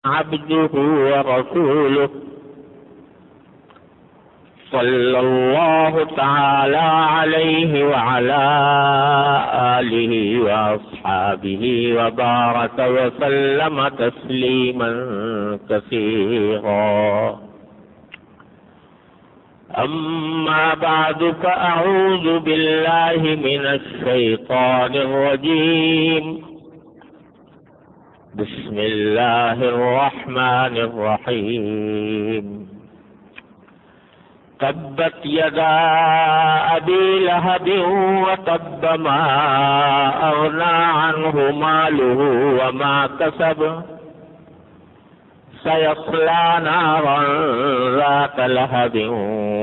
عبده ورسوله صلى الله تعالى عليه وعلى آله وأصحابه وبارك وسلم تسليما كثيرا. أما بعد فأعوذ بالله من الشيطان الرجيم. بسم الله الرحمن الرحيم. تبت يدا أبي لهب وتب ما أغنى عنه ماله وما كسب سيصلى نارا ذات لهب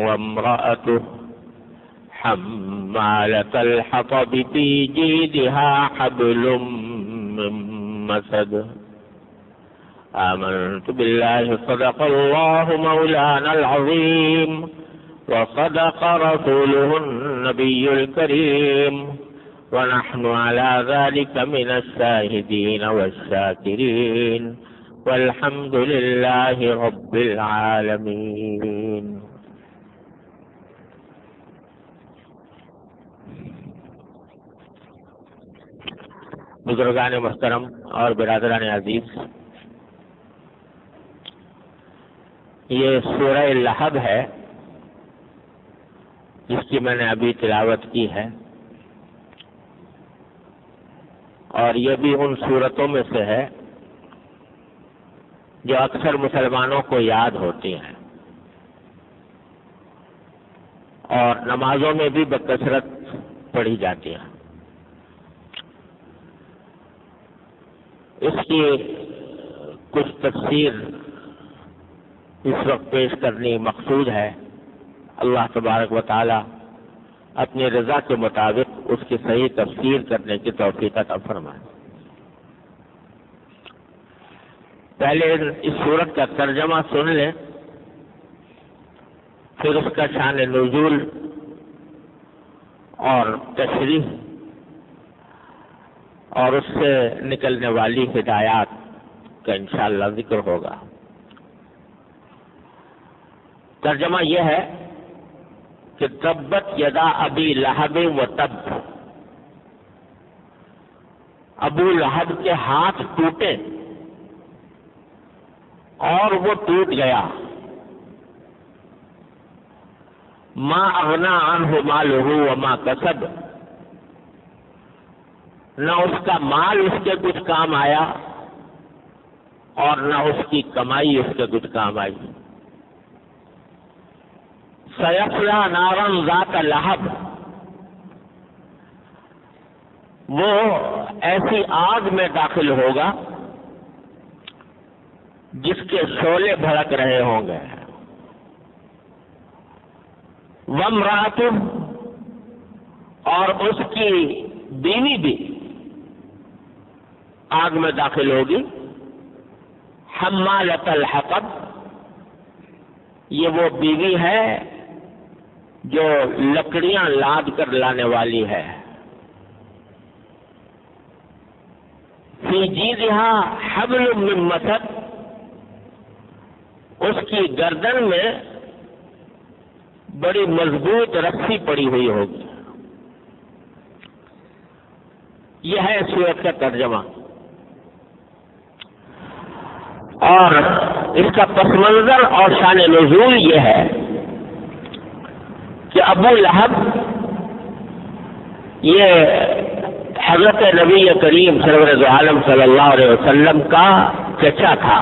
وامرأته حمالة الحطب في جيدها حبل من مسد. آمنت بالله صدق الله مولانا العظيم وصدق رسوله النبي الكريم ونحن على ذلك من الشاهدين والشاكرين والحمد لله رب العالمين. بزرگان محترم اور برادران عزیز، یہ سورہ لہب ہے جس کی میں نے ابھی تلاوت کی ہے، اور یہ بھی ان سورتوں میں سے ہے جو اکثر مسلمانوں کو یاد ہوتی ہیں اور نمازوں میں بھی بکثرت پڑھی جاتی ہیں. اس کی کچھ تفسیر اس وقت پیش کرنی مقصود ہے. اللہ تبارک و تعالی اپنی رضا کے مطابق اس کی صحیح تفسیر کرنے کی توفیق عطا فرمائے. پہلے اس سورت کا ترجمہ سن لیں، پھر اس کا شان نزول اور تشریح اور اس سے نکلنے والی ہدایات کا انشاءاللہ ذکر ہوگا. ترجمہ یہ ہے کہ تبت یدا ابی لہب و تب، ابو لہب کے ہاتھ ٹوٹے اور وہ ٹوٹ گیا. ما اغنا عنہ مالہ وما کسب، نہ اس کا مال اس کے کچھ کام آیا اور نہ اس کی کمائی اس کے کچھ کام آئی. سیصلی نارا ذات لہب، وہ ایسی آگ میں داخل ہوگا جس کے شعلے بھڑک رہے ہوں گے. وامرأتہ، اور اس کی بیوی بھی آگ میں داخل ہوگی. حمالۃ الحطب، یہ وہ بیوی ہے جو لکڑیاں لاد کر لانے والی ہے. فی جیدہا حبل من مسد، اس کی گردن میں بڑی مضبوط رسی پڑی ہوئی ہوگی. یہ ہے سورت کا ترجمہ. اور اس کا پس منظر اور شان نزول یہ ہے کہ ابو لہب یہ حضرت نبی کریم سرور عالم صلی اللہ علیہ وسلم کا چچا تھا.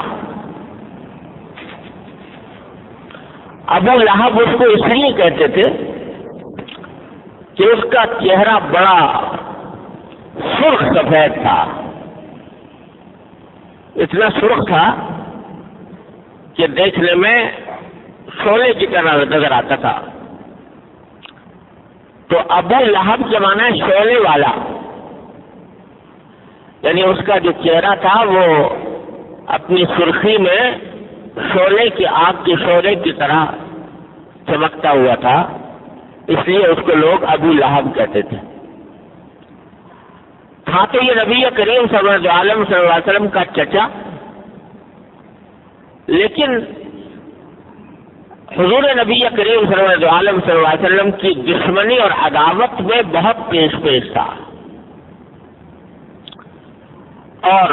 ابو لہب اس کو اس لیے کہتے تھے کہ اس کا چہرہ بڑا سرخ سفید تھا، اتنا سرخ تھا کہ دیکھنے میں شعلے کی طرح نظر آتا تھا. تو ابو لہب کے معنی شعلے والا، یعنی اس کا جو چہرہ تھا وہ اپنی سرخی میں شعلے کی آگ کے شعلے کی طرح چمکتا ہوا تھا، اس لیے اس کو لوگ ابو لہب کہتے تھے. تھا تو یہ نبی کریم صلی اللہ علیہ وسلم کا چچا، لیکن حضور نبی کریم صلی اللہ علیہ وسلم کی دشمنی اور عداوت میں بہت پیش تھا، اور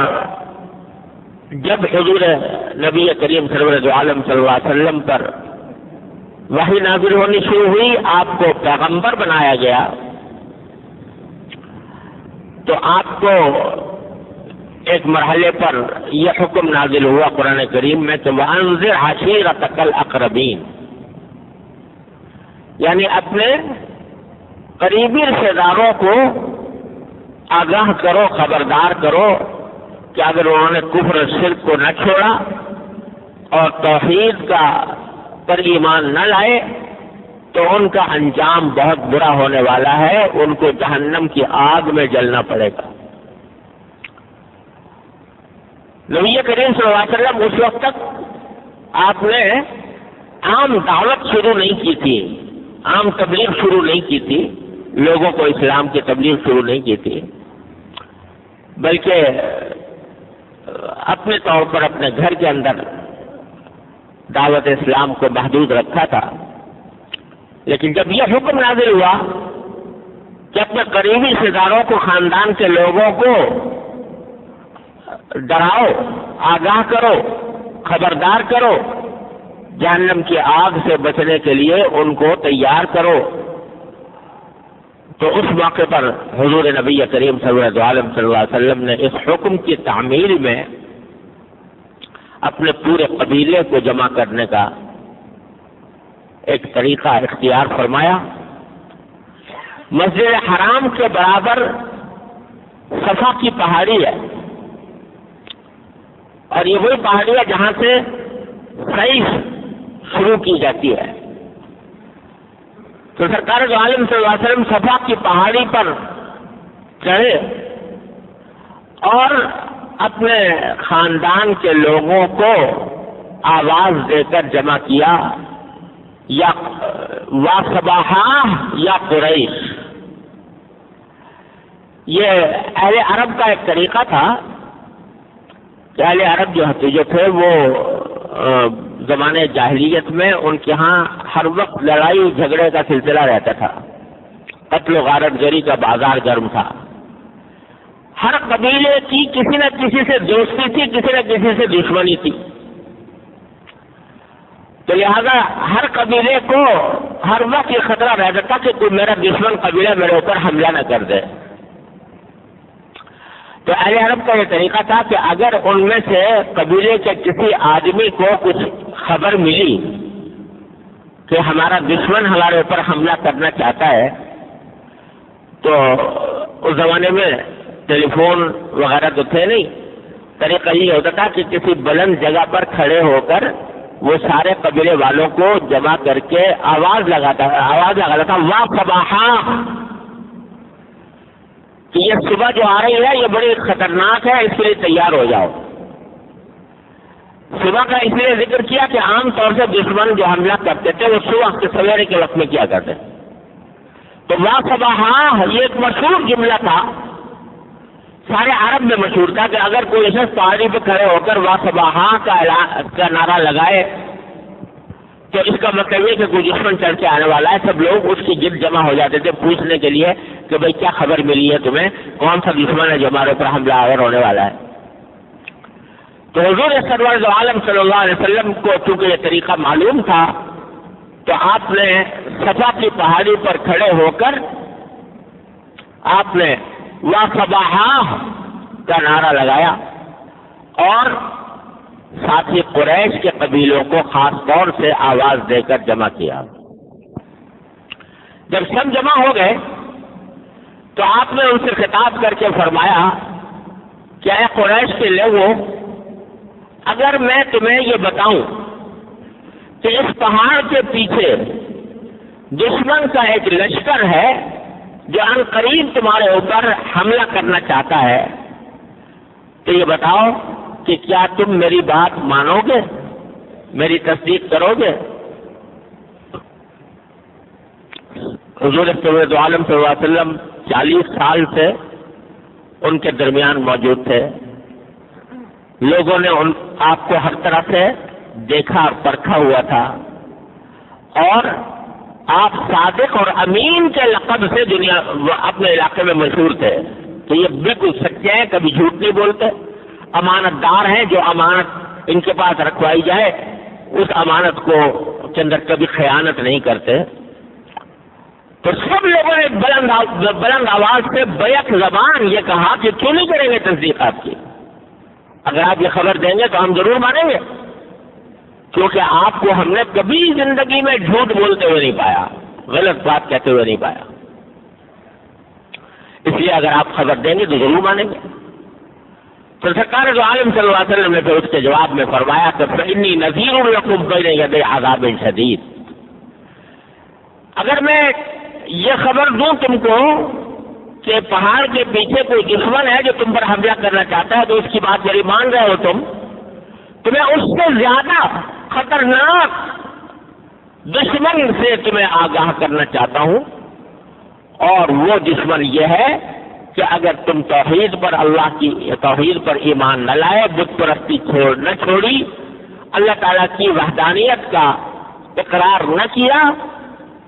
جب حضور نبی کریم صلی اللہ علیہ وسلم پر وحی نازل ہونی شروع ہوئی، آپ کو پیغمبر بنایا گیا، تو آپ کو ایک مرحلے پر یہ حکم نازل ہوا قرآن کریم میں کہ وَأَنذِرْ عَشِيرَتَكَ الْأَقْرَبِينَ، یعنی اپنے قریبی رشتہ داروں کو آگاہ کرو، خبردار کرو کہ اگر انہوں نے کفر اور شرک کو نہ چھوڑا اور توحید کا پر ایمان نہ لائے تو ان کا انجام بہت برا ہونے والا ہے، ان کو جہنم کی آگ میں جلنا پڑے گا۔ نبی کریم صلی اللہ علیہ وسلم اس وقت تک آپ نے عام دعوت شروع نہیں کی تھی، عام تبلیغ شروع نہیں کی تھی، لوگوں کو اسلام کی تبلیغ شروع نہیں کی تھی، بلکہ اپنے طور پر اپنے گھر کے اندر دعوت اسلام کو محدود رکھا تھا۔ لیکن جب یہ حکم نازل ہوا کہ اپنے قریبی رشتہ داروں کو، خاندان کے لوگوں کو ڈراؤ، آگاہ کرو، خبردار کرو، جہنم کی آگ سے بچنے کے لیے ان کو تیار کرو، تو اس موقع پر حضور نبی کریم صلی اللہ علیہ وسلم نے اس حکم کی تعمیل میں اپنے پورے قبیلے کو جمع کرنے کا ایک طریقہ اختیار فرمایا۔ مسجد حرام کے برابر صفا کی پہاڑی ہے، اور یہ وہی پہاڑی ہے جہاں سے سعی شروع کی جاتی ہے۔ تو سرکار دو عالم صلی اللہ علیہ وسلم صفا کی پہاڑی پر چڑھے اور اپنے خاندان کے لوگوں کو آواز دے کر جمع کیا، یا واصباحا یا قریش۔ یہ اہل عرب کا ایک طریقہ تھا کہ اہل عرب جو تھے وہ زمانے جاہلیت میں ان کے ہاں ہر وقت لڑائی جھگڑے کا سلسلہ رہتا تھا، قتل و غارت گری کا بازار گرم تھا، ہر قبیلے کی کسی نہ کسی سے دوستی تھی، کسی نہ کسی سے دشمنی تھی، تو لہذا ہر قبیلے کو ہر وقت یہ خطرہ رہتا تھا کہ کوئی میرا دشمن قبیلہ میرے اوپر حملہ نہ کر دے۔ تو اہل عرب کا یہ طریقہ تھا کہ اگر ان میں سے قبیلے کے کسی آدمی کو کچھ خبر ملی کہ ہمارا دشمن ہمارے اوپر حملہ کرنا چاہتا ہے، تو اس زمانے میں ٹیلی فون وغیرہ تو تھے نہیں، طریقہ یہ ہوتا تھا کہ کسی بلند جگہ پر کھڑے ہو کر وہ سارے قبیلے والوں کو جمع کر کے آواز لگاتا تھا واصباحا، کہ یہ صبح جو آ رہی ہے یہ بڑی خطرناک ہے، اس کے لیے تیار ہو جاؤ۔ صبح کا اس لیے ذکر کیا کہ عام طور سے دشمن جو حملہ کرتے تھے وہ صبح کے سویرے کے وقت میں کیا کرتے، تو واصباحا یہ ایک مشہور جملہ تھا، سارے عرب میں مشہور تھا کہ اگر کوئی شخص پہاڑی پہ کھڑے ہو کر واصباحا کا نعرہ لگائے تو اس کا مطلب ہے کہ کوئی دشمن چڑھ کے آنے والا ہے۔ سب لوگ اس کی گرد جمع ہو جاتے تھے پوچھنے کے لیے کہ بھئی کیا خبر ملی ہے تمہیں، کون سا دشمن ہے جو ہمارے اوپر حملہ آور ہونے والا ہے۔ تو حضور سرور عالم صلی اللہ علیہ وسلم کو چونکہ یہ طریقہ معلوم تھا تو آپ نے صفا کی پہاڑی پر کھڑے ہو کر آپ نے واصباحا کا نعرہ لگایا، اور ساتھ ہی قریش کے قبیلوں کو خاص طور سے آواز دے کر جمع کیا۔ جب سب جمع ہو گئے تو آپ نے ان سے خطاب کر کے فرمایا کہ اے قریش کے لوگوں، اگر میں تمہیں یہ بتاؤں کہ اس پہاڑ کے پیچھے دشمن کا ایک لشکر ہے جو عنقریب تمہارے اوپر حملہ کرنا چاہتا ہے، تو یہ بتاؤ کہ کیا تم میری بات مانو گے، میری تصدیق کرو گے؟ حضور صلی عالم صلی اللہ علیہ وسلم 40 سال سے ان کے درمیان موجود تھے، لوگوں نے آپ کو ہر طرح سے دیکھا اور پرکھا ہوا تھا، اور آپ صادق اور امین کے لقب سے دنیا اپنے علاقے میں مشہور تھے کہ یہ بالکل سچے ہیں، کبھی جھوٹ نہیں بولتے، امانت دار ہیں، جو امانت ان کے پاس رکھوائی جائے اس امانت کو کے اندر کبھی خیانت نہیں کرتے۔ تو سب لوگوں نے بلند آواز سے بیک زبان یہ کہا کہ کیوں نہیں کریں گے تصدیق آپ کی، اگر آپ یہ خبر دیں گے تو ہم ضرور مانیں گے، کیونکہ آپ کو ہم نے کبھی زندگی میں جھوٹ بولتے ہوئے نہیں پایا، غلط بات کہتے ہوئے نہیں پایا، اس لیے اگر آپ خبر دیں گے تو ضرور مانیں گے۔ تو سرکار دو عالم صلی اللہ علیہ وسلم نے پھر اس کے جواب میں فرمایا کہ فإنی نذیر لکم بین یدی عذاب شدید، اگر میں یہ خبر دوں تم کو کہ پہاڑ کے پیچھے کوئی دشمن ہے جو تم پر حملہ کرنا چاہتا ہے تو اس کی بات میری مان رہے ہو تمہیں اس سے زیادہ خطرناک دشمن سے تمہیں آگاہ کرنا چاہتا ہوں، اور وہ دشمن یہ ہے کہ اگر تم توحید پر اللہ کی توحید پر ایمان نہ لائے، بت پرستی نہ چھوڑی، اللہ تعالیٰ کی وحدانیت کا اقرار نہ کیا،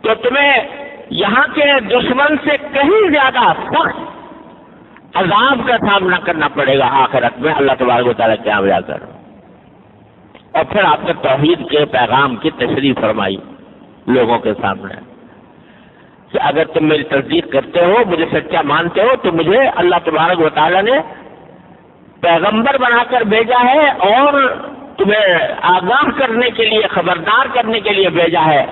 تو تمہیں یہاں کے دشمن سے کہیں زیادہ سخت عذاب کا سامنا کرنا پڑے گا آخرت میں، اللہ تبارک و تعالیٰ کے یہاں جا کر۔ اور پھر آپ نے توحید کے پیغام کی تشریح فرمائی لوگوں کے سامنے کہ اگر تم میری تصدیق کرتے ہو، مجھے سچا مانتے ہو، تو مجھے اللہ تبارک و تعالیٰ نے پیغمبر بنا کر بھیجا ہے اور تمہیں آگاہ کرنے کے لیے، خبردار کرنے کے لیے بھیجا ہے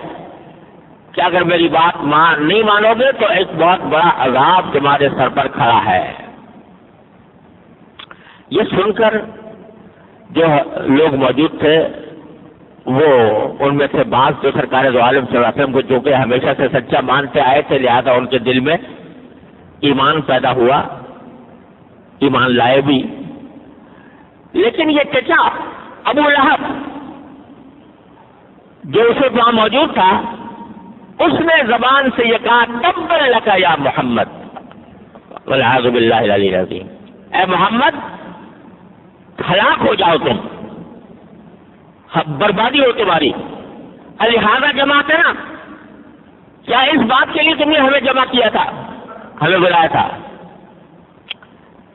کہ اگر میری بات نہیں مانو گے تو ایک بہت بڑا عذاب تمہارے سر پر کھڑا ہے۔ یہ سن کر جو لوگ موجود تھے وہ ان میں سے بعض جو سرکار دو عالم صلی اللہ علیہ وسلم کو جو کہ ہمیشہ سے سچا مانتے آئے تھے، لہذا ان کے دل میں ایمان پیدا ہوا، ایمان لائے بھی، لیکن یہ چچا ابو لہب جو اسے وہاں موجود تھا، اس نے زبان سے یہ کہا تبا لک یا محمد، والعیاذ باللہ العلی العظیم، اے محمد ہلاک ہو جاؤ تم، بربادی ہو تمہاری، لہذا جماعت ہے نا، کیا اس بات کے لیے تم نے ہمیں جمع کیا تھا، ہمیں بلایا تھا؟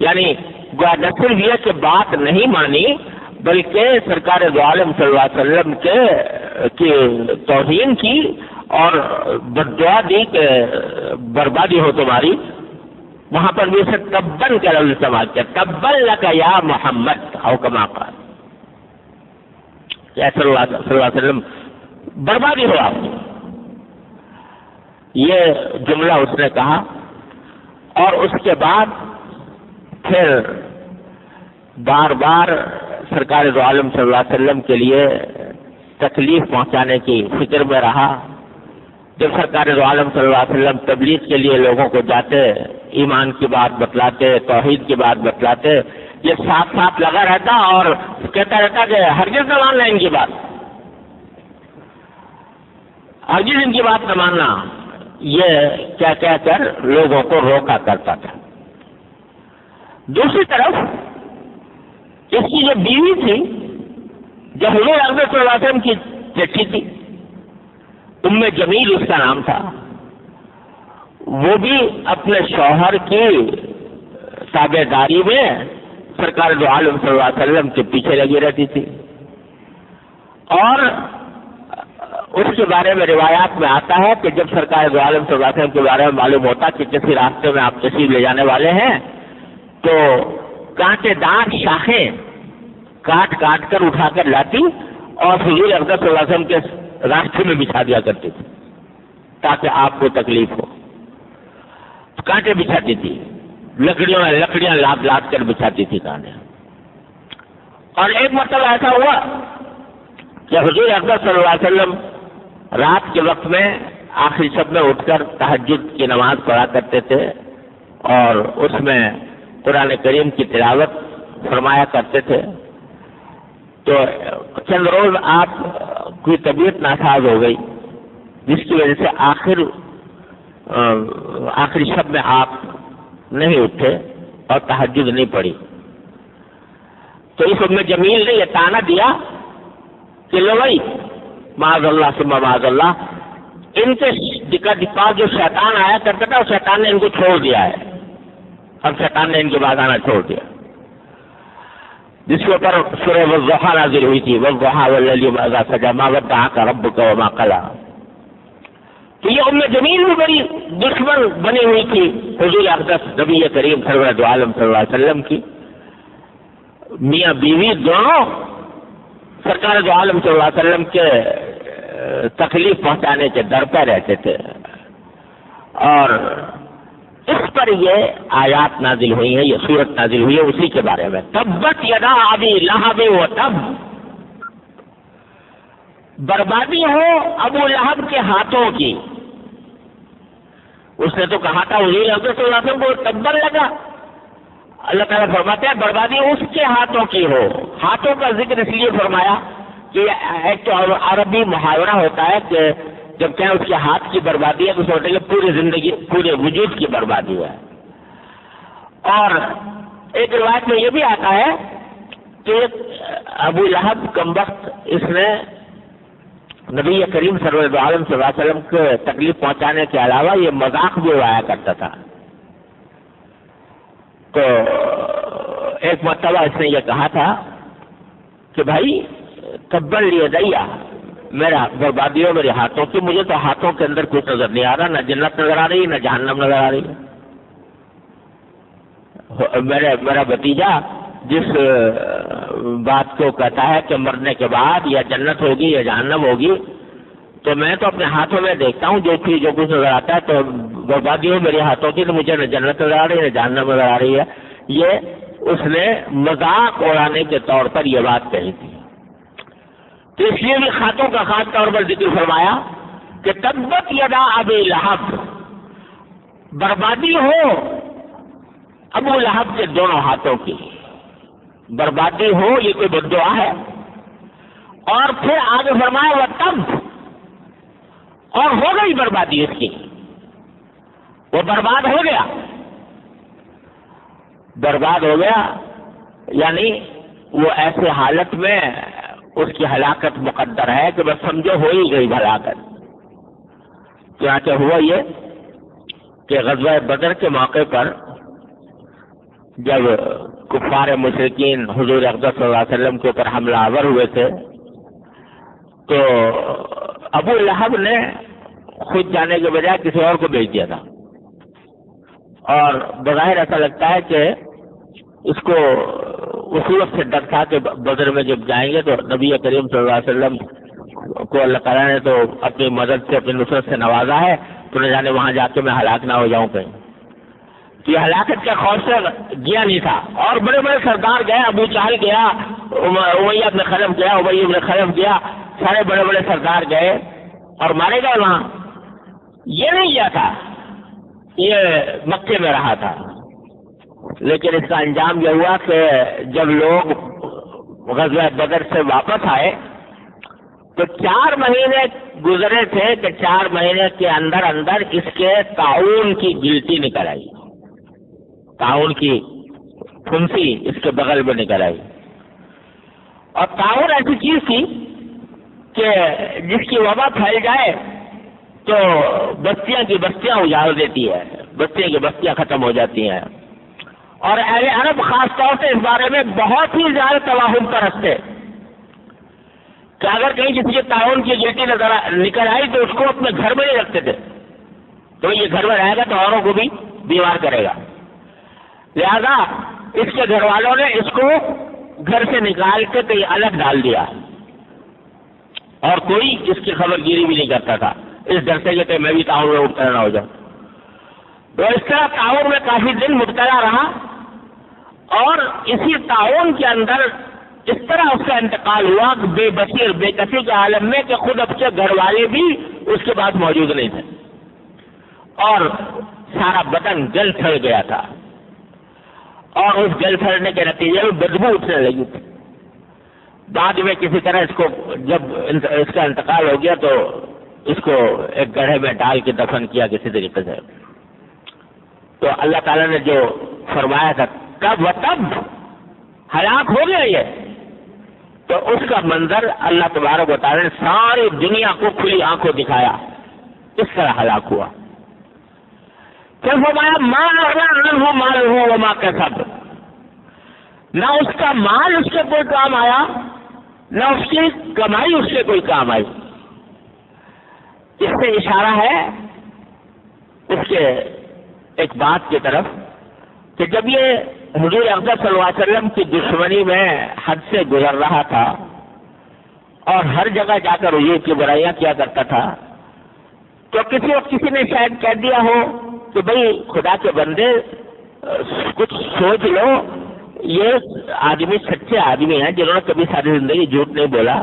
یعنی نہ صرف یہ کہ بات نہیں مانی بلکہ سرکار دو عالم صلی اللہ علیہ وسلم کی توہین کی اور بددعا دی کہ بربادی ہو تمہاری۔ وہاں پر بھی اسے تبن کا لفظ استعمال کیا، تبن لک یا محمد، او کما قال، صلی اللہ علیہ وسلم بربادی ہو آپ کی، یہ جملہ اس نے کہا۔ اور اس کے بعد پھر بار بار سرکار دو عالم صلی اللہ علیہ وسلم کے لیے تکلیف پہنچانے کی فکر میں رہا۔ جب سرکار دو عالم صلی اللہ علیہ وسلم تبلیغ کے لیے لوگوں کو جاتے، ایمان کی بات بتلاتے، توحید کی بات بتلاتے، یہ ساتھ ساتھ لگا رہتا اور کہتا رہتا کہ ہرگز نہ ماننا ان کی بات، ہرگز ان کی بات نہ ماننا، یہ کیا کہہ کر لوگوں کو روکا کرتا تھا۔ دوسری طرف اس کی جو بیوی تھی، جو حضور اکرم صلی اللہ علیہ وسلم کی چچی تھی، ام جمیل اس کا نام تھا، وہ بھی اپنے شوہر کی تابع داری میں سرکار دو عالم صلی اللہ علیہ وسلم کے پیچھے لگی رہتی تھی۔ اور اس کے بارے میں روایات میں آتا ہے کہ جب سرکار دو عالم صلی اللہ علیہ وسلم کے بارے میں معلوم ہوتا کہ کسی راستے میں آپ تشریف لے جانے والے ہیں تو کانٹے دار شاخیں کاٹ کاٹ کر اٹھا کر لاتی اور حضور اکرم صلی اللہ علیہ وسلم کے راستے میں بچھا دیا کرتی تھی تاکہ آپ کو تکلیف ہو۔ کانٹے بچھاتی تھی، لکڑیاں لاد لاد کر بچھاتی تھی کانٹے۔ اور ایک مرتبہ ایسا ہوا کہ حضور اکرم صلی اللہ علیہ وسلم رات کے وقت میں آخری شب میں اٹھ کر تہجد کی نماز پڑھا کرتے تھے اور اس میں قرآن کریم کی تلاوت فرمایا کرتے تھے۔ تو چند روز آپ کی طبیعت ناساز ہو گئی، جس کی وجہ سے آخری شب میں آپ نہیں اٹھے اور تہجد نہیں پڑھی۔ تو اس ام جمیل نے یہ طعنہ دیا کہ لو بھائی معاذ اللہ ثم معاذ اللہ، ان کے پاس جو شیطان آیا کرتا تھا اس شیطان نے ان کو چھوڑ دیا ہے، اب شیطان نے ان کے بعد آنا چھوڑ دیا، جس کے اوپر سورہ والضحیٰ نازل ہوئی تھی، والضحیٰ واللیل اذا سجی ما ودعک ربک وما قلی۔ تو یہ ام جمیل بھی بڑی دشمن بنی ہوئی تھی حضور اقدس نبی کریم سرور عالم صلی اللہ علیہ وسلم کی، میاں بیوی دونوں سرکار دو عالم صلی اللہ علیہ وسلم کے تکلیف پہنچانے کے در پہ رہتے تھے، اور اس پر یہ آیات نازل ہوئی ہیں، یہ سورت نازل ہوئی ہے اسی کے بارے میں۔ تبت یدا ابی لہب وتب، بربادی ہو ابو لہب کے ہاتھوں کی۔ اس نے تو کہا تھا حضور اقدس صلی اللہ علیہ وسلم کو تبر لگا، اللہ تعالیٰ فرماتے ہیں بربادی اس کے ہاتھوں کی ہو۔ ہاتھوں کا ذکر اس لیے فرمایا کہ ایک تو عربی محاورہ ہوتا ہے کہ جب کہیں اس کے ہاتھ کی بربادی ہے تو سوچتے کہ پوری زندگی پورے وجود کی بربادی ہے۔ اور ایک روایت میں یہ بھی آتا ہے کہ ابو لہب کمبخت اس نے نبی کریم سرور عالم صلی اللہ علیہ وسلم کو تکلیف پہنچانے کے علاوہ یہ مذاق بھی اڑایا کرتا تھا۔ تو ایک مرتبہ اس نے یہ کہا تھا کہ بھائی تبر لیدیا، میرا بربادیوں میرے ہاتھوں کی، مجھے تو ہاتھوں کے اندر کچھ نظر نہیں آ رہا، نہ جنت نظر آ رہی نہ جہنم نظر آ رہی ہے۔ میرا بھتیجا جس بات کو کہتا ہے کہ مرنے کے بعد یا جنت ہوگی یا جہنم ہوگی، تو میں تو اپنے ہاتھوں میں دیکھتا ہوں جو کچھ نظر آتا ہے، تو بربادی ہو میرے ہاتھوں کی، تو مجھے نہ جنت نظر آ رہی ہے نہ جہنم نظر آ رہی ہے۔ یہ اس نے مذاق اڑانے کے طور پر یہ بات کہی تھی، تو اس لیے بھی ہاتھوں کا خاص طور پر ذکر فرمایا کہ تبت یدا ابی لہب، بربادی ہو ابو لہب کے دونوں ہاتھوں کی، بربادی ہو یہ کوئی بد دعا ہے۔ اور پھر آگے فرمایا وہ تب، اور ہو گئی بربادی اس کی، وہ برباد ہو گیا، برباد ہو گیا یعنی وہ ایسے حالت میں اس کی ہلاکت مقدر ہے کہ بس سمجھو ہو ہی گئی ہلاکت۔ چنانچہ ہوا یہ کہ غزوہ بدر کے موقع پر جب کفار مشرکین حضور اقدس صلی اللہ علیہ وسلم کے اوپر حملہ آور ہوئے تھے تو ابو لہب نے خود جانے کے بجائے کسی اور کو بھیج دیا تھا، اور بظاہر ایسا لگتا ہے کہ اس کو اسی وقت سے ڈر تھا کہ بدر میں جب جائیں گے تو نبی کریم صلی اللہ علیہ وسلم کو اللہ تعالیٰ نے تو اپنی مدد سے اپنی نصرت سے نوازا ہے، تو نہ جانے وہاں جا کے میں ہلاک نہ ہو جاؤں کہیں۔ تو یہ ہلاکت کے خوف سے گیا نہیں تھا، اور بڑے بڑے سردار گئے، ابو جہل گیا، امیہ بن خلف گیا، ابی بن خلف گیا، سارے بڑے بڑے سردار گئے اور مارے گئے وہاں۔ یہ نہیں گیا تھا، یہ مکے میں رہا تھا، لیکن اس کا انجام یہ ہوا کہ جب لوگ غزوہ بدر سے واپس آئے تو 4 مہینے گزرے تھے کہ 4 مہینے کے اندر اندر اس کے تعاون کی گلٹی نکل آئی، تعاون کی پھنسی اس کے بغل میں نکل آئی۔ اور تعاون ایسی چیز تھی کہ جس کی وبا پھیل جائے تو بستیاں کی بستیاں اجاڑ دیتی ہے، بستیاں کی بستیاں ختم ہو جاتی ہیں۔ اور اہل عرب خاص طور سے اس بارے میں بہت ہی زیادہ توہم پرست ہے کہ اگر کہیں کسی کے تعاون کی گلٹی نکل آئی تو اس کو اپنے گھر میں نہیں رکھتے تھے، تو یہ گھر میں رہے گا تو اوروں کو بھی بیمار کرے گا، لہذا اس کے گھر والوں نے اس کو گھر سے نکال کے کہیں الگ ڈال دیا، اور کوئی اس کی خبر گیری بھی نہیں کرتا تھا، اس ڈر سے کہ میں بھی تعاون میں مبتلا نہ ہو جاؤں۔ تو اس طرح تعاون میں کافی دن مبتلا رہا، اور اسی تعاون کے اندر اس طرح اس کا انتقال ہوا کہ بے بسی اور بے کسی کے عالم میں کہ خود اب سے گھر والے بھی اس کے بعد موجود نہیں تھے، اور سارا بدن جل سڑ گیا تھا، اور اس جل سڑنے کے نتیجے میں بدبو اٹھنے لگی تھی۔ بعد میں کسی طرح اس کو جب اس کا انتقال ہو گیا تو اس کو ایک گڑھے میں ڈال کے دفن کیا کسی طریقے سے۔ تو اللہ تعالیٰ نے جو فرمایا تھا تب و تب ہلاک ہو گیا یہ، تو اس کا منظر اللہ تبارک و تعالی نے ساری دنیا کو کھلی آنکھوں دکھایا، اس طرح ہلاک ہوا۔ پھر فرمایا ما اغنی عنہ مالہ وما کسب، نہ اس کا مال اس کے کوئی کام آیا، نہ اس کی کمائی اس سے کوئی کام آئی۔ اس سے اشارہ ہے اس کے ایک بات کی طرف کہ جب یہ حضور اقدس صلی اللہ علیہ وسلم کی دشمنی میں حد سے گزر رہا تھا اور ہر جگہ جا کر حضور کی برائیاں کیا کرتا تھا، تو کسی وقت کسی نے شاید کہہ دیا ہو کہ بھئی خدا کے بندے کچھ سوچ لو، یہ آدمی سچے آدمی ہیں جنہوں نے کبھی ساری زندگی جھوٹ نہیں بولا،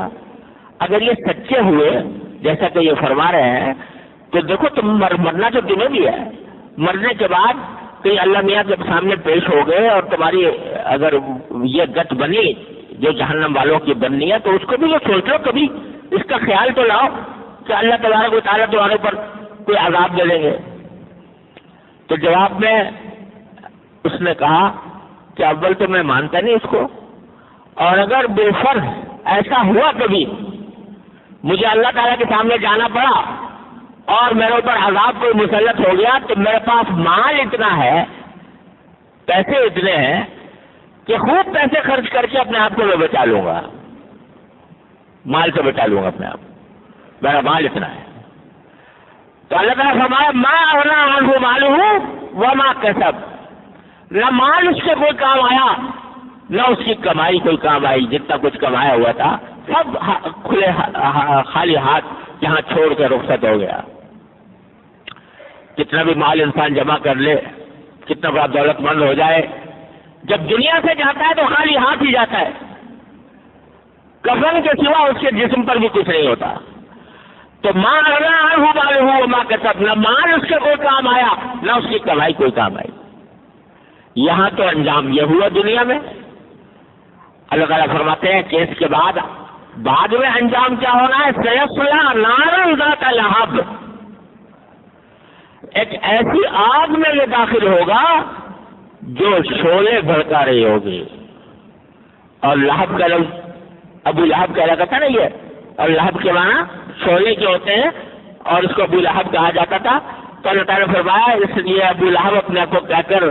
اگر یہ سچے ہوئے جیسا کہ یہ فرما رہے ہیں تو دیکھو تم مرنا تو تمہیں بھی ہے، مرنے کے بعد کہیں اللہ میاں کے سامنے پیش ہو گئے اور تمہاری اگر یہ گت بنی جو جہنم والوں کی بننی ہے تو اس کو بھی تو سوچ لو، کبھی اس کا خیال تو لاؤ کہ اللہ تبارک و تعالیٰ تمہارے پر کوئی عذاب دے دیں گے۔ تو جواب میں اس نے کہا کہ اول تو میں مانتا نہیں اس کو، اور اگر بالفرض ایسا ہوا کبھی مجھے اللہ تعالیٰ کے سامنے جانا پڑا اور میرے اوپر عذاب کوئی مسلط ہو گیا تو میرے پاس مال اتنا ہے، پیسے اتنے ہیں کہ خوب پیسے خرچ کر کے اپنے آپ کو میں بچا لوں گا، مال سے بچا لوں گا اپنے آپ، میرا مال اتنا ہے۔ تو اللہ تعالیٰ فرمایا ما اغنی عنہ مالہ وما کسب، نہ مال اس سے کوئی کام آیا نہ اس کی کمائی کوئی کام آئی، جتنا کچھ کمایا ہوا تھا سب کھلے خالی ہاتھ یہاں چھوڑ کے رخصت ہو گیا۔ کتنا بھی مال انسان جمع کر لے، کتنا بڑا دولت مند ہو جائے، جب دنیا سے جاتا ہے تو خالی ہاتھ ہی جاتا ہے، کفن کے سوا اس کے جسم پر بھی کچھ نہیں ہوتا۔ تو ما اغنی عنہ مالہ وما کسب، نہ مال اس کے کوئی کام آیا نہ اس کی کمائی کوئی کام آئی۔ یہاں تو انجام یہ ہوا دنیا میں۔ اللہ تعالیٰ فرماتے ہیں کہ اس کے بعد میں انجام کیا ہونا ہے؟ سیصلی نارا ذات لہب، ایک ایسی آگ میں یہ داخل ہوگا جو شعلے بھڑکا رہی ہوگی۔ اور لہب کا لفظ ابو لہب کہا جاتا تھا نا یہ، اور لہب کے معنی شعلے کے ہوتے ہیں اور اس کو ابو لہب کہا جاتا تھا۔ تو اللہ تعالیٰ نے فرمایا اس لیے ابو لہب اپنے آپ کو کہہ کر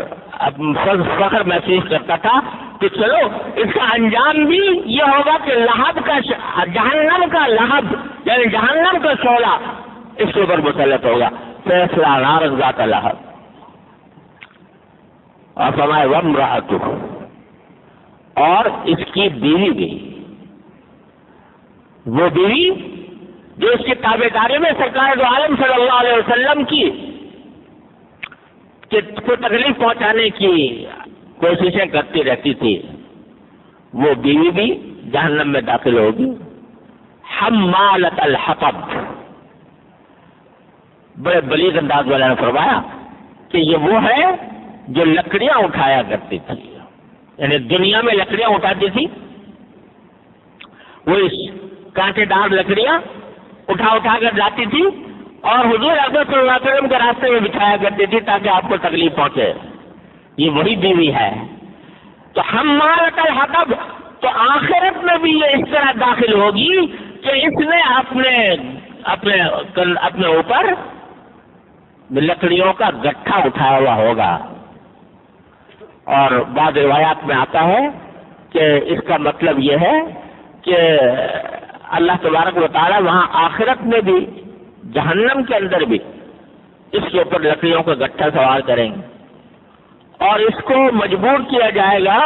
فخر محسوس کرتا تھا کہ چلو اس کا انجام بھی یہ ہوگا کہ لہب کا جہنم کا لہب یعنی جہنم کا شعلہ اس کے اوپر مسلط ہوگا۔ فیصلہ نارا ذات لہب، اور فرمایا وامرأتہ، اور اس کی بیوی بھی، وہ بیوی جو اس کی تابعداری میں سرکار دو عالم صلی اللہ علیہ وسلم کی کو تکلیف پہنچانے کی کوششیں کرتی رہتی تھی، وہ بیوی بھی جہنم میں داخل ہوگی۔ حمالۃ الحطب، بڑے بلیغ انداز والا نے فرمایا کہ یہ وہ ہے جو لکڑیاں اٹھایا کرتی تھی، یعنی دنیا میں لکڑیاں اٹھاتی تھی، وہ اس کانٹے دار لکڑیاں اٹھا کر لاتی تھی اور حضور اقدس صلی اللہ علیہ وسلم کے راستے میں بچھایا کرتی تھی تاکہ آپ کو تکلیف پہنچے۔ یہ وہی بیوی ہے۔ تو حمالۃ الحطب، تو آخرت میں بھی یہ اس طرح داخل ہوگی کہ اس نے اپنے اوپر لکڑیوں کا گٹھا اٹھایا ہوا ہوگا۔ اور بعض روایات میں آتا ہے کہ اس کا مطلب یہ ہے کہ اللہ تبارک و تعالی وہاں آخرت میں بھی جہنم کے اندر بھی اس کے اوپر لکڑیوں کا گٹھا سوار کریں گے اور اس کو مجبور کیا جائے گا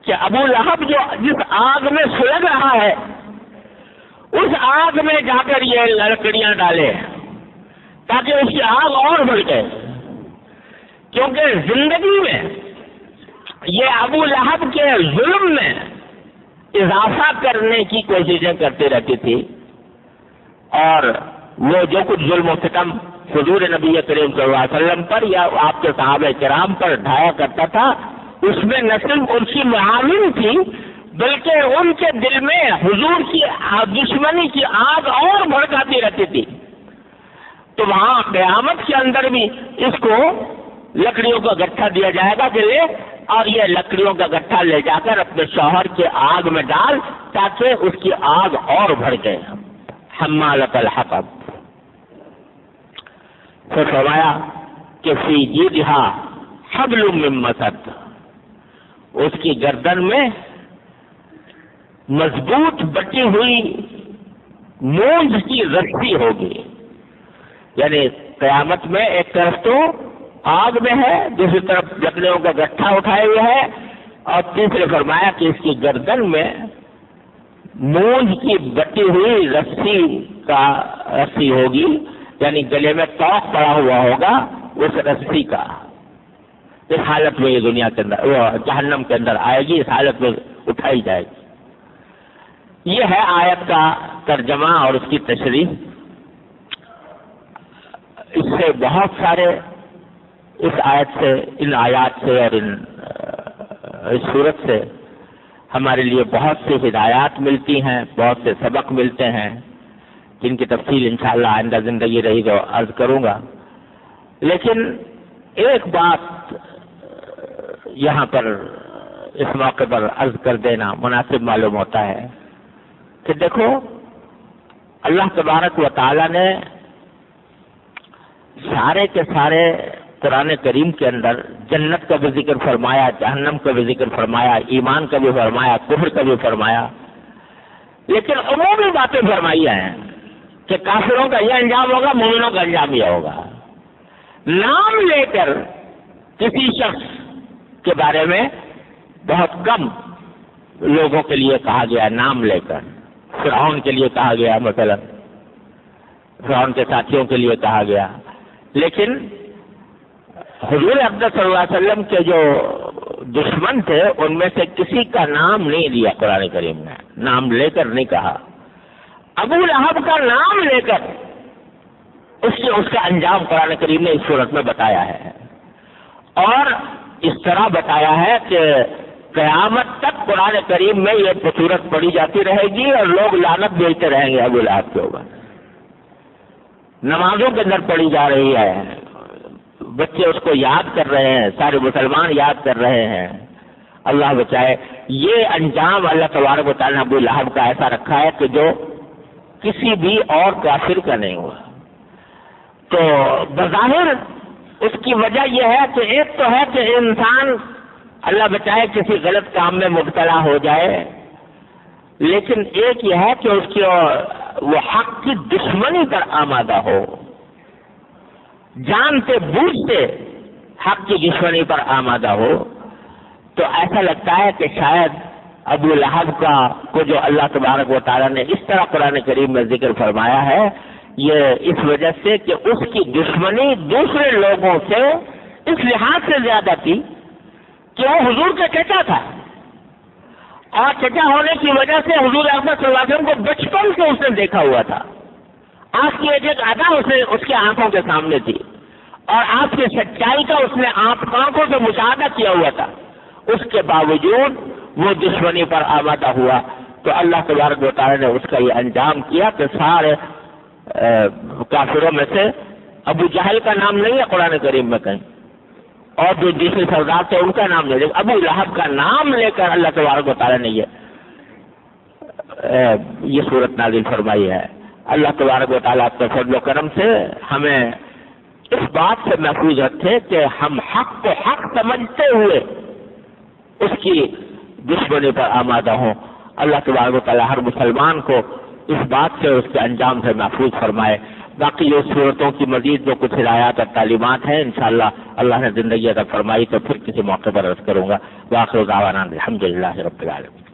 کہ ابو لہب جو جس آگ میں سلگ رہا ہے اس آگ میں جا کر یہ لکڑیاں ڈالے تاکہ اس کی آگ اور بڑھ جائے، کیونکہ زندگی میں یہ ابو لہب کے ظلم میں اضافہ کرنے کی کوششیں کرتی رہتی تھی، اور وہ جو کچھ ظلم و ستم حضور نبی کریم صلی اللہ علیہ وسلم پر یا آپ کے صحابہ کرام پر ڈھایا کرتا تھا، اس میں نہ صرف ان کی معاون تھی بلکہ ان کے دل میں حضور کی دشمنی کی آگ اور بھڑکاتی رہتی تھی۔ تو وہاں قیامت کے اندر بھی اس کو لکڑیوں کا گٹھا دیا جائے گا کہ لے، اور یہ لکڑیوں کا گٹھا لے جا کر اپنے شوہر کے آگ میں ڈال تاکہ اس کی آگ اور بھڑکے۔ حمالۃ الحطب۔ پھر فرمایا کہ فی جیدہا حبل من مسد، اس کی گردن میں مضبوط بٹی ہوئی مونج کی رسی ہوگی، یعنی قیامت میں ایک طرف تو آگ میں ہے، دوسری طرف لکڑیوں کا گٹھا اٹھائے ہوئے ہے، اور تیسرے فرمایا کہ اس کی گردن میں مونج کی بٹی ہوئی رسی ہوگی، یعنی گلے میں توق پڑا ہوا ہوگا اس رسی کا۔ اس حالت میں یہ دنیا کے اندر، وہ جہنم کے اندر آئے گی، اس حالت میں اٹھائی جائے گی۔ یہ ہے آیت کا ترجمہ اور اس کی تشریح۔ اس سے بہت سارے، اس آیت سے، ان آیات سے اور اس صورت سے ہمارے لیے بہت سی ہدایات ملتی ہیں، بہت سے سبق ملتے ہیں، جن کی تفصیل انشاءاللہ آئندہ زندگی رہی تو عرض کروں گا۔ لیکن ایک بات یہاں پر اس موقع پر عرض کر دینا مناسب معلوم ہوتا ہے کہ دیکھو، اللہ تبارک و تعالی نے سارے کے سارے قرآن کریم کے اندر جنت کا بھی ذکر فرمایا، جہنم کا بھی ذکر فرمایا، ایمان کا بھی فرمایا، کفر کا بھی فرمایا، لیکن عمومی باتیں فرمائی ہیں کہ کافروں کا یہ انجام ہوگا، مومنوں کا انجام یہ ہوگا۔ نام لے کر کسی شخص کے بارے میں بہت کم لوگوں کے لیے کہا گیا، نام لے کر۔ فرعون کے لیے کہا گیا، مثلا فرعون کے ساتھیوں کے لیے کہا گیا، لیکن حضور اقدس صلی اللہ علیہ وسلم کے جو دشمن تھے ان میں سے کسی کا نام نہیں لیا قرآن کریم نے، نام لے کر نہیں کہا۔ ابو لہب کا نام لے کر اس کا انجام قرآن کریم نے اس صورت میں بتایا ہے، اور اس طرح بتایا ہے کہ قیامت تک قرآن کریم میں یہ صورت پڑھی جاتی رہے گی اور لوگ لعنت بھیجتے رہیں گے ابو لہب کے اوپر۔ نمازوں کے اندر پڑھی جا رہی ہے، بچے اس کو یاد کر رہے ہیں، سارے مسلمان یاد کر رہے ہیں۔ اللہ بچائے، یہ انجام اللہ تبارک و تعالیٰ نے ابو لہب کا ایسا رکھا ہے کہ جو کسی بھی اور کافر کا نہیں ہوا۔ تو بظاہر اس کی وجہ یہ ہے کہ ایک تو ہے کہ انسان اللہ بچائے کسی غلط کام میں مبتلا ہو جائے، لیکن ایک یہ ہے کہ اس کی وہ حق کی دشمنی پر آمادہ ہو، جانتے بوجھتے حق کی دشمنی پر آمادہ ہو۔ تو ایسا لگتا ہے کہ شاید ابو لہب کو جو اللہ تبارک و تعالیٰ نے اس طرح قرآن کریم میں ذکر فرمایا ہے، یہ اس وجہ سے کہ اس کی دشمنی دوسرے لوگوں سے اس لحاظ سے زیادہ تھی کہ وہ حضور کا چچا تھا، اور چچا ہونے کی وجہ سے حضور احمد صلی اللہ علیہ وسلم کو بچپن سے اس نے دیکھا ہوا تھا۔ آج کی ایک ادا اس کے آنکھوں کے سامنے تھی، اور آپ کی سچائی کا اس نے آنکھوں سے مشاہدہ کیا ہوا تھا، اس کے باوجود وہ دشمنی پر آمادہ ہوا۔ تو اللہ تبارک و تعالیٰ نے اس کا یہ انجام کیا کہ سارے کافروں میں سے ابو جہل کا نام نہیں ہے قرآن کریم میں کہیں، اور جو دوسرے سردار تھے ان کا نام نہیں، ابو لہب کا نام لے کر اللہ تبارک و تعالیٰ نے یہ صورت نازل فرمائی ہے۔ اللہ تبارک و تعالیٰ اپنے فضل و کرم سے ہمیں اس بات سے محفوظ رکھے کہ ہم حق کو حق سمجھتے ہوئے اس کی دشمنی پر آمادہ ہوں۔ اللہ تبارک و تعالیٰ ہر مسلمان کو اس بات سے اس کے انجام سے محفوظ فرمائے۔ باقی جو صورتوں کی مزید جو کچھ ہدایات اور تعلیمات ہیں انشاءاللہ اللہ نے زندگی عطا فرمائی تو پھر کسی موقع پر عرض کروں گا۔ وآخر دعوانا الحمدللہ رب العالمین۔